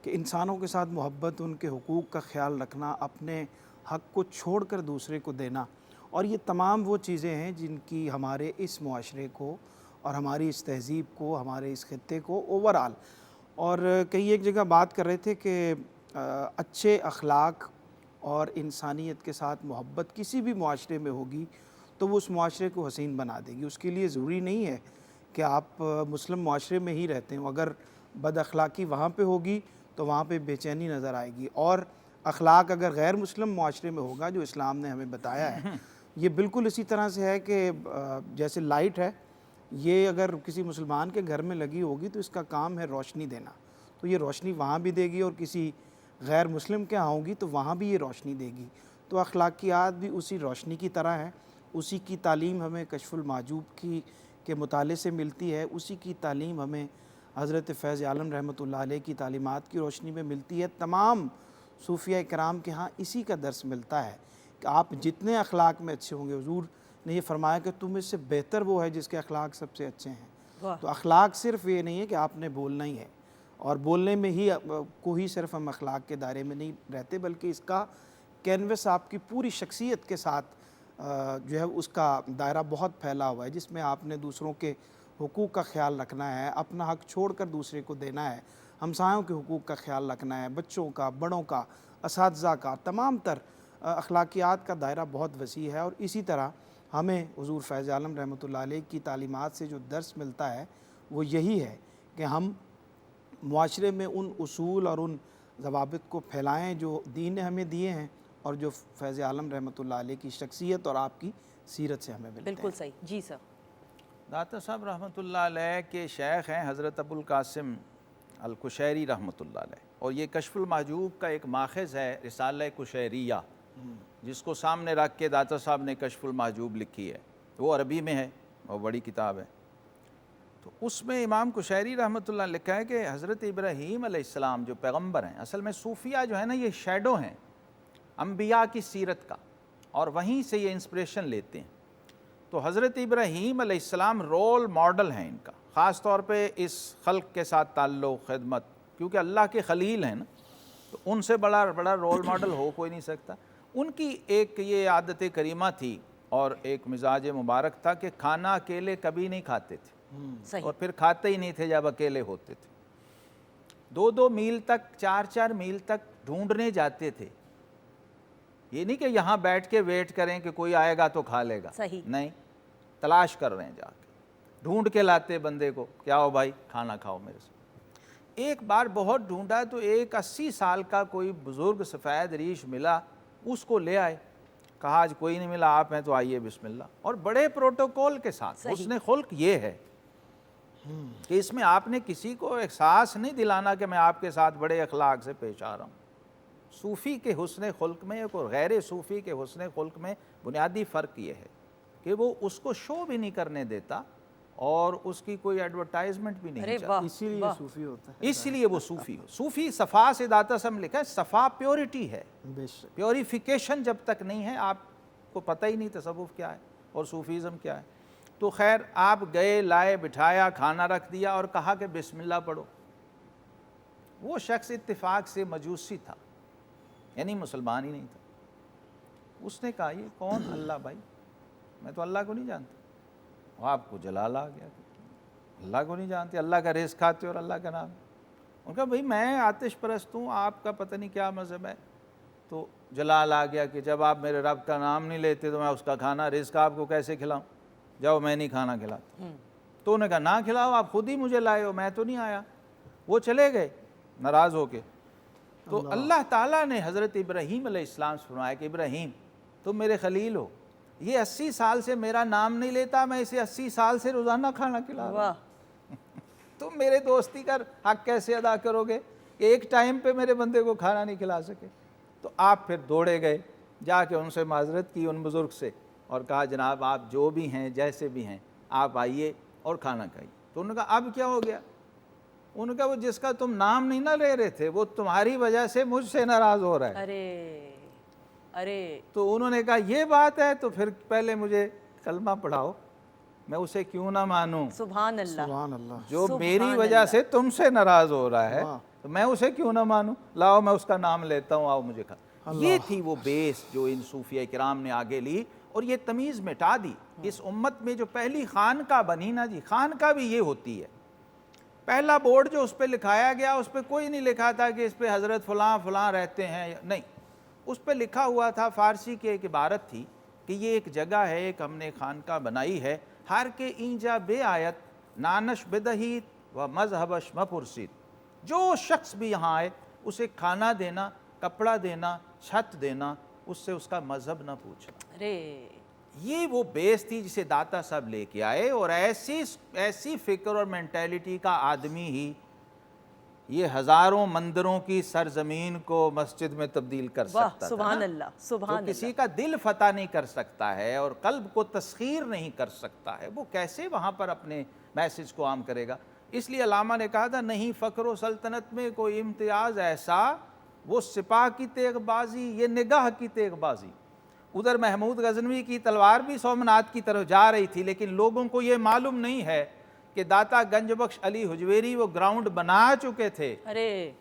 J: کہ انسانوں کے ساتھ محبت، ان کے حقوق کا خیال رکھنا، اپنے حق کو چھوڑ کر دوسرے کو دینا. اور یہ تمام وہ چیزیں ہیں جن کی ہمارے اس معاشرے کو اور ہماری اس تہذیب کو، ہمارے اس خطے کو اوورآل. اور کئی ایک جگہ بات کر رہے تھے کہ اچھے اخلاق اور انسانیت کے ساتھ محبت کسی بھی معاشرے میں ہوگی تو وہ اس معاشرے کو حسین بنا دے گی. اس کے لیے ضروری نہیں ہے کہ آپ مسلم معاشرے میں ہی رہتے ہوں. اگر بد اخلاقی وہاں پہ ہوگی تو وہاں پہ بے چینی نظر آئے گی. اور اخلاق اگر غیر مسلم معاشرے میں ہوگا جو اسلام نے ہمیں بتایا ہے، یہ بالکل اسی طرح سے ہے کہ جیسے لائٹ ہے، یہ اگر کسی مسلمان کے گھر میں لگی ہوگی تو اس کا کام ہے روشنی دینا، تو یہ روشنی وہاں بھی دے گی، اور کسی غیر مسلم کے ہاں ہوگی تو وہاں بھی یہ روشنی دے گی. تو اخلاقیات بھی اسی روشنی کی طرح ہے. اسی کی تعلیم ہمیں کشف المحجوب کے مطالعے سے ملتی ہے. اسی کی تعلیم ہمیں حضرت فیض عالم رحمۃ اللہ علیہ کی تعلیمات کی روشنی میں ملتی ہے. تمام صوفیہ کرام کے ہاں اسی کا درس ملتا ہے کہ آپ جتنے اخلاق میں اچھے ہوں گے، حضور نے یہ فرمایا کہ تم اس سے بہتر وہ ہے جس کے اخلاق سب سے اچھے ہیں. تو اخلاق صرف یہ نہیں ہے کہ آپ نے بولنا ہی ہے، اور بولنے میں ہی کوئی صرف ہم اخلاق کے دائرے میں نہیں رہتے، بلکہ اس کا کینوس آپ کی پوری شخصیت کے ساتھ جو ہے اس کا دائرہ بہت پھیلا ہوا ہے، جس میں آپ نے دوسروں کے حقوق کا خیال رکھنا ہے، اپنا حق چھوڑ کر دوسرے کو دینا ہے، ہمسایوں کے حقوق کا خیال رکھنا ہے، بچوں کا، بڑوں کا، اساتذہ کا. تمام تر اخلاقیات کا دائرہ بہت وسیع ہے. اور اسی طرح ہمیں حضور فیض عالم رحمۃ اللہ علیہ کی تعلیمات سے جو درس ملتا ہے وہ یہی ہے کہ ہم معاشرے میں ان اصول اور ان ضوابط کو پھیلائیں جو دین نے ہمیں دیے ہیں اور جو فیض عالم رحمۃ اللہ علیہ کی شخصیت اور آپ کی سیرت سے ہمیں ملتے ہیں.
B: بالکل صحیح. جی سر.
I: داتا صاحب رحمۃ اللہ علیہ کے شیخ ہیں حضرت ابو القاسم القشیری رحمۃ اللہ علیہ، اور یہ کشف المحجوب کا ایک ماخذ ہے رسالہ قشیریہ، جس کو سامنے رکھ کے داتا صاحب نے کشف المحجوب لکھی ہے. وہ عربی میں ہے، وہ بڑی کتاب ہے. تو اس میں امام قشیری رحمۃ اللہ لکھا ہے کہ حضرت ابراہیم علیہ السلام جو پیغمبر ہیں، اصل میں صوفیہ جو ہے نا یہ شیڈو ہیں انبیاء کی سیرت کا، اور وہیں سے یہ انسپریشن لیتے ہیں. تو حضرت ابراہیم علیہ السلام رول ماڈل ہیں ان کا، خاص طور پہ اس خلق کے ساتھ تعلق، خدمت، کیونکہ اللہ کے خلیل ہیں نا، تو ان سے بڑا رول ماڈل ہو کوئی نہیں سکتا. ان کی ایک یہ عادت کریمہ تھی اور ایک مزاج مبارک تھا کہ کھانا اکیلے کبھی نہیں کھاتے تھے، اور پھر کھاتے ہی نہیں تھے جب اکیلے ہوتے تھے. 2 میل تک، 4 میل تک ڈھونڈنے جاتے تھے. یہ نہیں کہ یہاں بیٹھ کے ویٹ کریں کہ کوئی آئے گا تو کھا لے گا، نہیں، تلاش کر رہے ہیں، جا کے ڈھونڈ کے لاتے بندے کو، کیا ہو بھائی کھانا کھاؤ میرے سے. ایک بار بہت ڈھونڈا تو ایک 80 سال کا کوئی بزرگ سفید ریش ملا، اس کو لے آئے, کہا آج کوئی نہیں ملا, آپ ہیں تو آئیے بسم اللہ, اور بڑے پروٹوکول کے ساتھ. حسن خلق یہ ہے کہ اس میں آپ نے کسی کو احساس نہیں دلانا کہ میں آپ کے ساتھ بڑے اخلاق سے پیش آ رہا ہوں. صوفی کے حسن خلق میں اور غیر صوفی کے حسن خلق میں بنیادی فرق یہ ہے کہ وہ اس کو شو بھی نہیں کرنے دیتا اور اس کی کوئی ایڈورٹائزمنٹ بھی نہیں چاہتا,
J: اسی لیے صوفی ہوتا ہے.
I: اس لیے وہ صوفی ہو. صوفی صفا سے داتا سم لکھا ہے, صفا پیورٹی ہے,
J: بے شک.
I: پیوریفیکیشن جب تک نہیں ہے آپ کو پتہ ہی نہیں تصوف کیا ہے اور صوفیزم کیا ہے. تو خیر آپ گئے, لائے, بٹھایا, کھانا رکھ دیا اور کہا کہ بسم اللہ پڑھو. وہ شخص اتفاق سے مجوسی تھا, یعنی مسلمان ہی نہیں تھا. اس نے کہا یہ کون؟ اللہ بھائی, میں تو اللہ کو نہیں جانتا. آپ کو جلال آ گیا, اللہ کو نہیں جانتے, اللہ کا رزق کھاتے اور اللہ کا نام. ان کا بھائی میں آتش پرست ہوں, آپ کا پتہ نہیں کیا مذہب ہے. تو جلال آ گیا کہ جب آپ میرے رب کا نام نہیں لیتے تو میں اس کا کھانا رزق آپ کو کیسے کھلاؤں, جاؤ میں نہیں کھانا کھلاتا. تو انہوں نے کہا نہ کھلاؤ, آپ خود ہی مجھے لائے ہو, میں تو نہیں آیا. وہ چلے گئے ناراض ہو کے. تو اللہ تعالیٰ نے حضرت ابراہیم علیہ السلام سے فرمایا کہ ابراہیم تم میرے خلیل ہو, یہ 80 سال سے میرا نام نہیں لیتا, میں اسے 80 سال سے روزانہ کھانا کھلا رہا ہوں. تم میرے دوستی کا حق کیسے ادا کرو گے کہ ایک ٹائم پہ میرے بندے کو کھانا نہیں کھلا سکے. تو آپ پھر دوڑے گئے, جا کے ان سے معذرت کی ان بزرگ سے اور کہا جناب آپ جو بھی ہیں جیسے بھی ہیں آپ آئیے اور کھانا کھائیے. تو انہوں نے کہا اب کیا ہو گیا؟ انہوں نے کہا وہ جس کا تم نام نہیں نہ لے رہے تھے وہ تمہاری وجہ سے مجھ سے ناراض ہو رہا ہے.
B: ارے
I: تو انہوں نے کہا یہ بات ہے تو پھر پہلے مجھے کلمہ پڑھاؤ, میں اسے کیوں نہ مانوں.
B: سبحان اللہ,
J: سبحان اللہ.
I: جو میری وجہ سے تم سے ناراض ہو رہا ہے تو میں اسے کیوں نہ مانوں. لاؤ میں اس کا نام لیتا ہوں, آؤ مجھے کھا. یہ تھی وہ بیس جو ان صوفیہ کرام نے آگے لی اور یہ تمیز مٹا دی. اس امت میں جو پہلی خانقاہ بنی نا جی, خانقاہ بھی یہ ہوتی ہے. پہلا بورڈ جو اس پہ لکھایا گیا اس پہ کوئی نہیں لکھا تھا کہ اس پہ حضرت فلاں فلاں رہتے ہیں, نہیں. اس پہ لکھا ہوا تھا, فارسی کی ایک عبارت تھی کہ یہ ایک جگہ ہے, ایک ہم نے خانقاہ بنائی ہے, ہر کے اینجا بے آیت نانش بدہیت و مذہبش مپرسید. جو شخص بھی یہاں آئے اسے کھانا دینا, کپڑا دینا, چھت دینا, اس سے اس کا مذہب نہ پوچھنا.
B: ارے
I: یہ وہ بیس تھی جسے داتا صاحب لے کے آئے, اور ایسی فکر اور مینٹیلٹی کا آدمی ہی یہ ہزاروں مندروں کی سرزمین کو مسجد میں تبدیل کر سکتا تھا.
B: سبحان اللہ, سبحان
I: جو کسی کا دل فتح نہیں کر سکتا ہے اور قلب کو تسخیر نہیں کر سکتا ہے, وہ کیسے وہاں پر اپنے میسج کو عام کرے گا. اس لیے علامہ نے کہا تھا نہیں فخر و سلطنت میں کوئی امتیاز ایسا, وہ سپاہ کی تیغ بازی یہ نگاہ کی تیغ بازی. ادھر محمود غزنوی کی تلوار بھی سومنات کی طرف جا رہی تھی, لیکن لوگوں کو یہ معلوم نہیں ہے کہ داتا گنج بخش علی حجویری وہ گراؤنڈ بنا چکے تھے.
B: ارے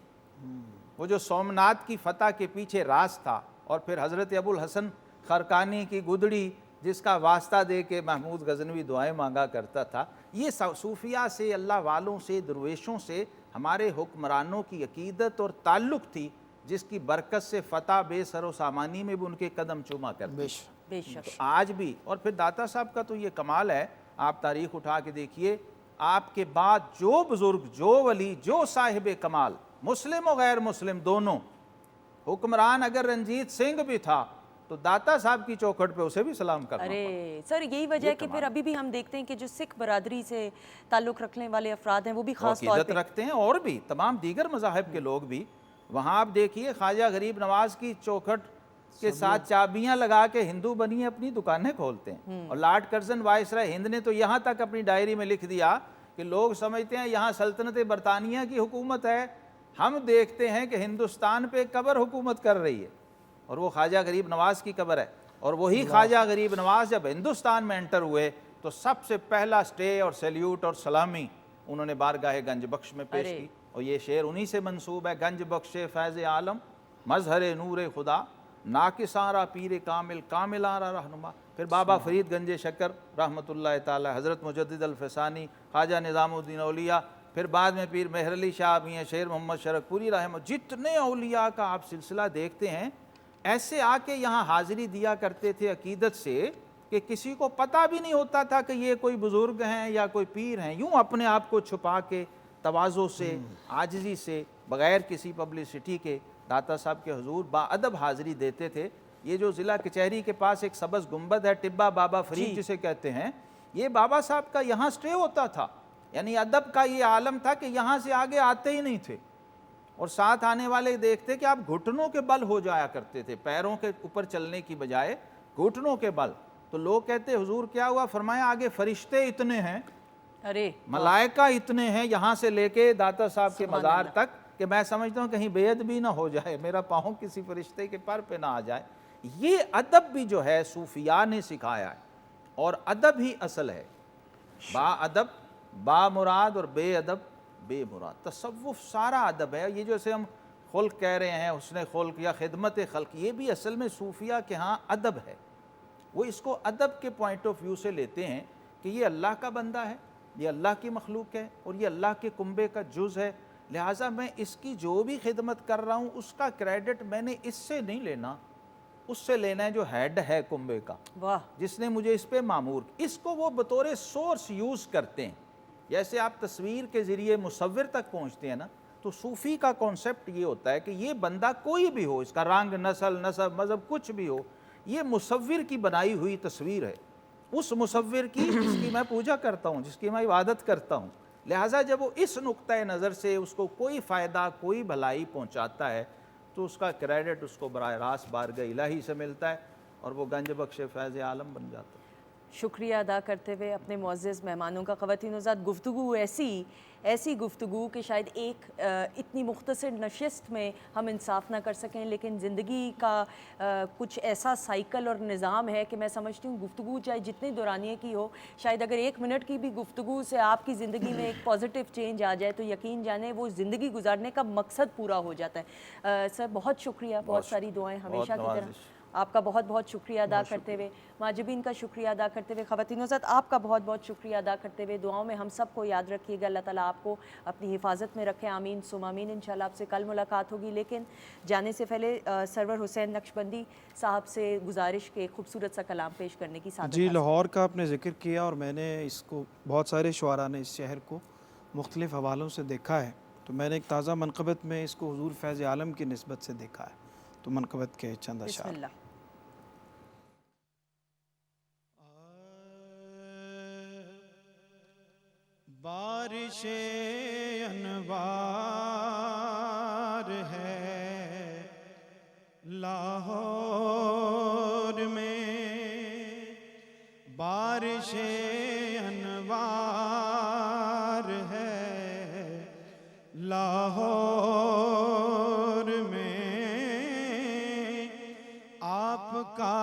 I: وہ جو سومنات کی فتح کے پیچھے راز تھا, اور پھر حضرت ابو الحسن خرقانی کی گدڑی جس کا واسطہ دے کے محمود غزنوی دعائیں مانگا کرتا تھا. یہ صوفیہ سے, اللہ والوں سے, درویشوں سے ہمارے حکمرانوں کی عقیدت اور تعلق تھی, جس کی برکت سے فتح بے سر و سامانی میں بھی ان کے قدم چوما کرتے.
B: بے شک.
I: آج بھی. اور پھر داتا صاحب کا تو یہ کمال ہے, آپ تاریخ اٹھا کے دیکھیے, آپ کے بعد جو بزرگ, جو ولی, جو صاحب کمال, مسلم و غیر مسلم دونوں, حکمران اگر رنجیت سنگھ بھی تھا تو داتا صاحب کی چوکھٹ پہ اسے بھی سلام کرنا.
B: ارے سر یہی وجہ ہے کہ پھر ابھی بھی ہم دیکھتے ہیں کہ جو سکھ برادری سے تعلق رکھنے والے افراد ہیں وہ بھی خاص طور
I: عقیدت رکھتے ہیں, اور بھی تمام دیگر مذاہب کے لوگ بھی. وہاں آپ دیکھیے خواجہ غریب نواز کی چوکھٹ کے ساتھ چابیاں لگا کے ہندو بنی اپنی دکانیں کھولتے ہیں. اور لارڈ کرزن وائسرائے ہند نے تو یہاں تک اپنی ڈائری میں لکھ دیا کہ لوگ سمجھتے ہیں یہاں سلطنت برطانیہ کی حکومت ہے, ہم دیکھتے ہیں کہ ہندوستان پہ قبر حکومت کر رہی ہے, اور وہ خواجہ غریب نواز کی قبر ہے. اور وہی خواجہ غریب نواز جب ہندوستان میں انٹر ہوئے تو سب سے پہلا سٹے اور سیلیوٹ اور سلامی انہوں نے بارگاہ گنج بخش میں پیش کی. اور یہ شعر انہی سے منسوب ہے, گنج بخش فیض عالم مظہر نور خدا ناکساں را پیر کامل کاملاں را رہنما. پھر بابا فرید گنج شکر رحمۃ اللہ تعالی, حضرت مجدد الفسانی, خواجہ نظام الدین اولیاء, پھر بعد میں پیر مہر علی شاہ, میاں شیر محمد شرک پوری رحمہ, جتنے اولیاء کا آپ سلسلہ دیکھتے ہیں ایسے آ کے یہاں حاضری دیا کرتے تھے عقیدت سے کہ کسی کو پتہ بھی نہیں ہوتا تھا کہ یہ کوئی بزرگ ہیں یا کوئی پیر ہیں. یوں اپنے آپ کو چھپا کے تواضع سے, عاجزی سے, بغیر کسی پبلسٹی کے داتا صاحب کے حضور با ادب حاضری دیتے تھے. یہ جو ضلع کچہری کے پاس ایک سبز گنبد ہے ٹبا بابا فرید جسے کہتے ہیں، یہ بابا صاحب کا یہاں سٹے ہوتا تھا، یعنی ادب کا یہ عالم تھا کہ یہاں سے آگے آتے ہی نہیں تھے، اور ساتھ آنے والے دیکھتے کہ آپ گھٹنوں کے بل ہو جایا کرتے تھے، پیروں کے اوپر چلنے کی بجائے گھٹنوں کے بل. تو لوگ کہتے حضور کیا ہوا؟ فرمایا آگے فرشتے اتنے ہیں،
B: ارے
I: ملائکہ اتنے ہیں یہاں سے لے کے داتا صاحب کے مزار تک کہ میں سمجھتا ہوں کہیں بے ادبی نہ ہو جائے، میرا پاؤں کسی فرشتے کے پر پہ نہ آ جائے. یہ ادب بھی جو ہے صوفیاء نے سکھایا ہے، اور ادب ہی اصل ہے. با ادب با مراد اور بے ادب بے مراد. تصوف سارا ادب ہے. یہ جیسے ہم خلق کہہ رہے ہیں، حسن خلق یا خدمت خلق، یہ بھی اصل میں صوفیاء کے ہاں ادب ہے. وہ اس کو ادب کے پوائنٹ آف ویو سے لیتے ہیں کہ یہ اللہ کا بندہ ہے، یہ اللہ کی مخلوق ہے، اور یہ اللہ کے کنبے کا جز ہے، لہٰذا میں اس کی جو بھی خدمت کر رہا ہوں اس کا کریڈٹ میں نے اس سے نہیں لینا، اس سے لینا ہے جو ہیڈ ہے کنبے کا،
B: واہ،
I: جس نے مجھے اس پہ معمور. اس کو وہ بطور سورس یوز کرتے ہیں. جیسے آپ تصویر کے ذریعے مصور تک پہنچتے ہیں نا، تو صوفی کا کانسیپٹ یہ ہوتا ہے کہ یہ بندہ کوئی بھی ہو، اس کا رنگ، نسل، نسب، مذہب کچھ بھی ہو، یہ مصور کی بنائی ہوئی تصویر ہے. اس مصور کی جس کی میں پوجا کرتا ہوں، جس کی میں عبادت کرتا ہوں. لہٰذا جب وہ اس نقطۂ نظر سے اس کو کوئی فائدہ، کوئی بھلائی پہنچاتا ہے تو اس کا کریڈٹ اس کو براہ راست بارگاہ الہی سے ملتا ہے، اور وہ گنج بخش فیض عالم بن جاتا ہے.
B: شکریہ ادا کرتے ہوئے اپنے معزز مہمانوں کا خواتین و حضرات، گفتگو ایسی گفتگو کہ شاید ایک اتنی مختصر نشست میں ہم انصاف نہ کر سکیں، لیکن زندگی کا کچھ ایسا سائیکل اور نظام ہے کہ میں سمجھتی ہوں گفتگو چاہے جتنی دورانیے کی ہو، شاید اگر 1 منٹ کی بھی گفتگو سے آپ کی زندگی میں ایک پازیٹیو چینج آ جائے تو یقین جانیں وہ زندگی گزارنے کا مقصد پورا ہو جاتا ہے. سر بہت شکریہ، بہت ساری دعائیں ہمیشہ کی طرح. آپ کا بہت بہت شکریہ ادا کرتے ہوئے، ماجبین کا شکریہ ادا کرتے ہوئے، خواتین و حضرات آپ کا بہت بہت شکریہ ادا کرتے ہوئے، دعاؤں میں ہم سب کو یاد رکھیے گا. اللہ تعالیٰ آپ کو اپنی حفاظت میں رکھے، آمین ثم آمین. انشاءاللہ آپ سے کل ملاقات ہوگی، لیکن جانے سے پہلے سرور حسین نقشبندی صاحب سے گزارش کے خوبصورت سا کلام پیش کرنے کی سعادت.
J: جی، لاہور کا آپ نے ذکر کیا، اور میں نے اس کو بہت سارے شعراء نے اس شہر کو مختلف حوالوں سے دیکھا ہے، تو میں نے ایک تازہ منقبت میں اس کو حضور فیض عالم کی نسبت سے دیکھا ہے، تو منقبت کے چند اشعار.
B: بسم اللہ.
J: بارش انوار ہے لاہور میں، بارش انوار ہے لاہور میں، آپ کا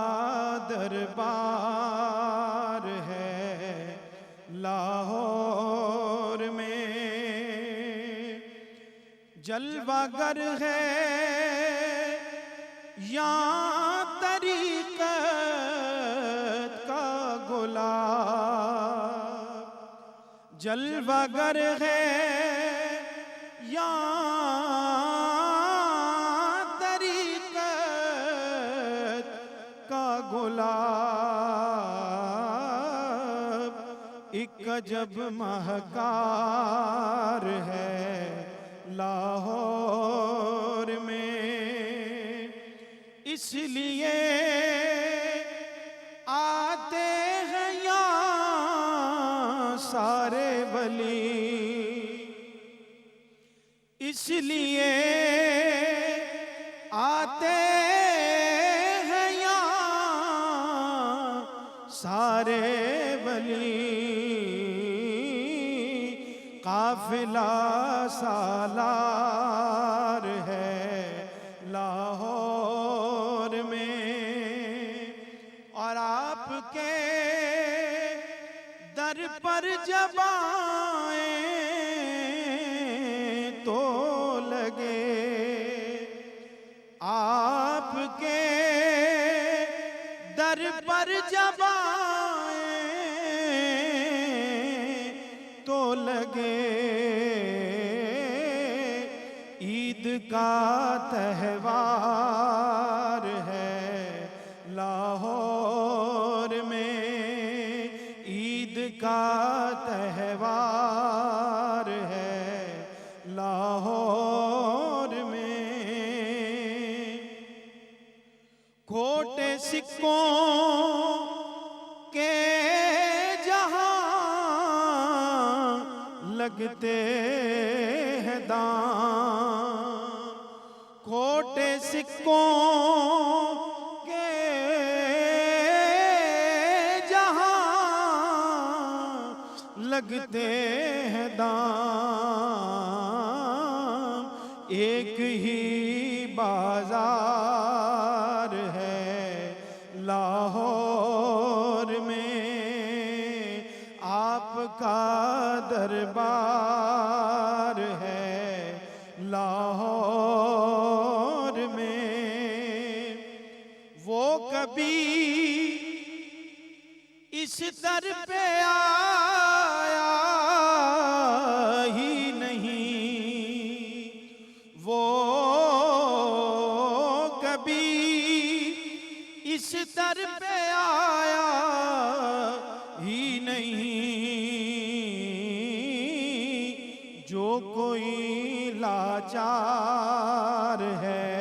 J: دربار ہے لاہور میں، جلوہ گر ہے یا طریقت کا گلاب، جلوہ گر ہے یا طریقت کا گلاب، ایک عجب مہکار ہے لاہور میں، اس لیے آتے ہیں یہاں سارے ولی، اس لیے آتے ہیں یہاں سارے ولی، قافلہ سالار ہے لاہور میں، اور آپ کے در پر جب آئیں تو لگے، آپ کے در پر جب آئیں تو لگے، عید کا تہوار ہے لاہور میں، عید کا تہوار ہے لاہور میں، کھوٹے سکوں کے جہاں لگتے ہیں دام، کھوٹے سکوں کے جہاں لگتے ہیں دام، ایک ہی بازار ہے لاہور میں، آپ کا دربار ہے لاہور میں، وہ کبھی اس در پہ آیا ہی نہیں، وہ کبھی اس در پہ آیا ہی نہیں، جو کوئی لاچار ہے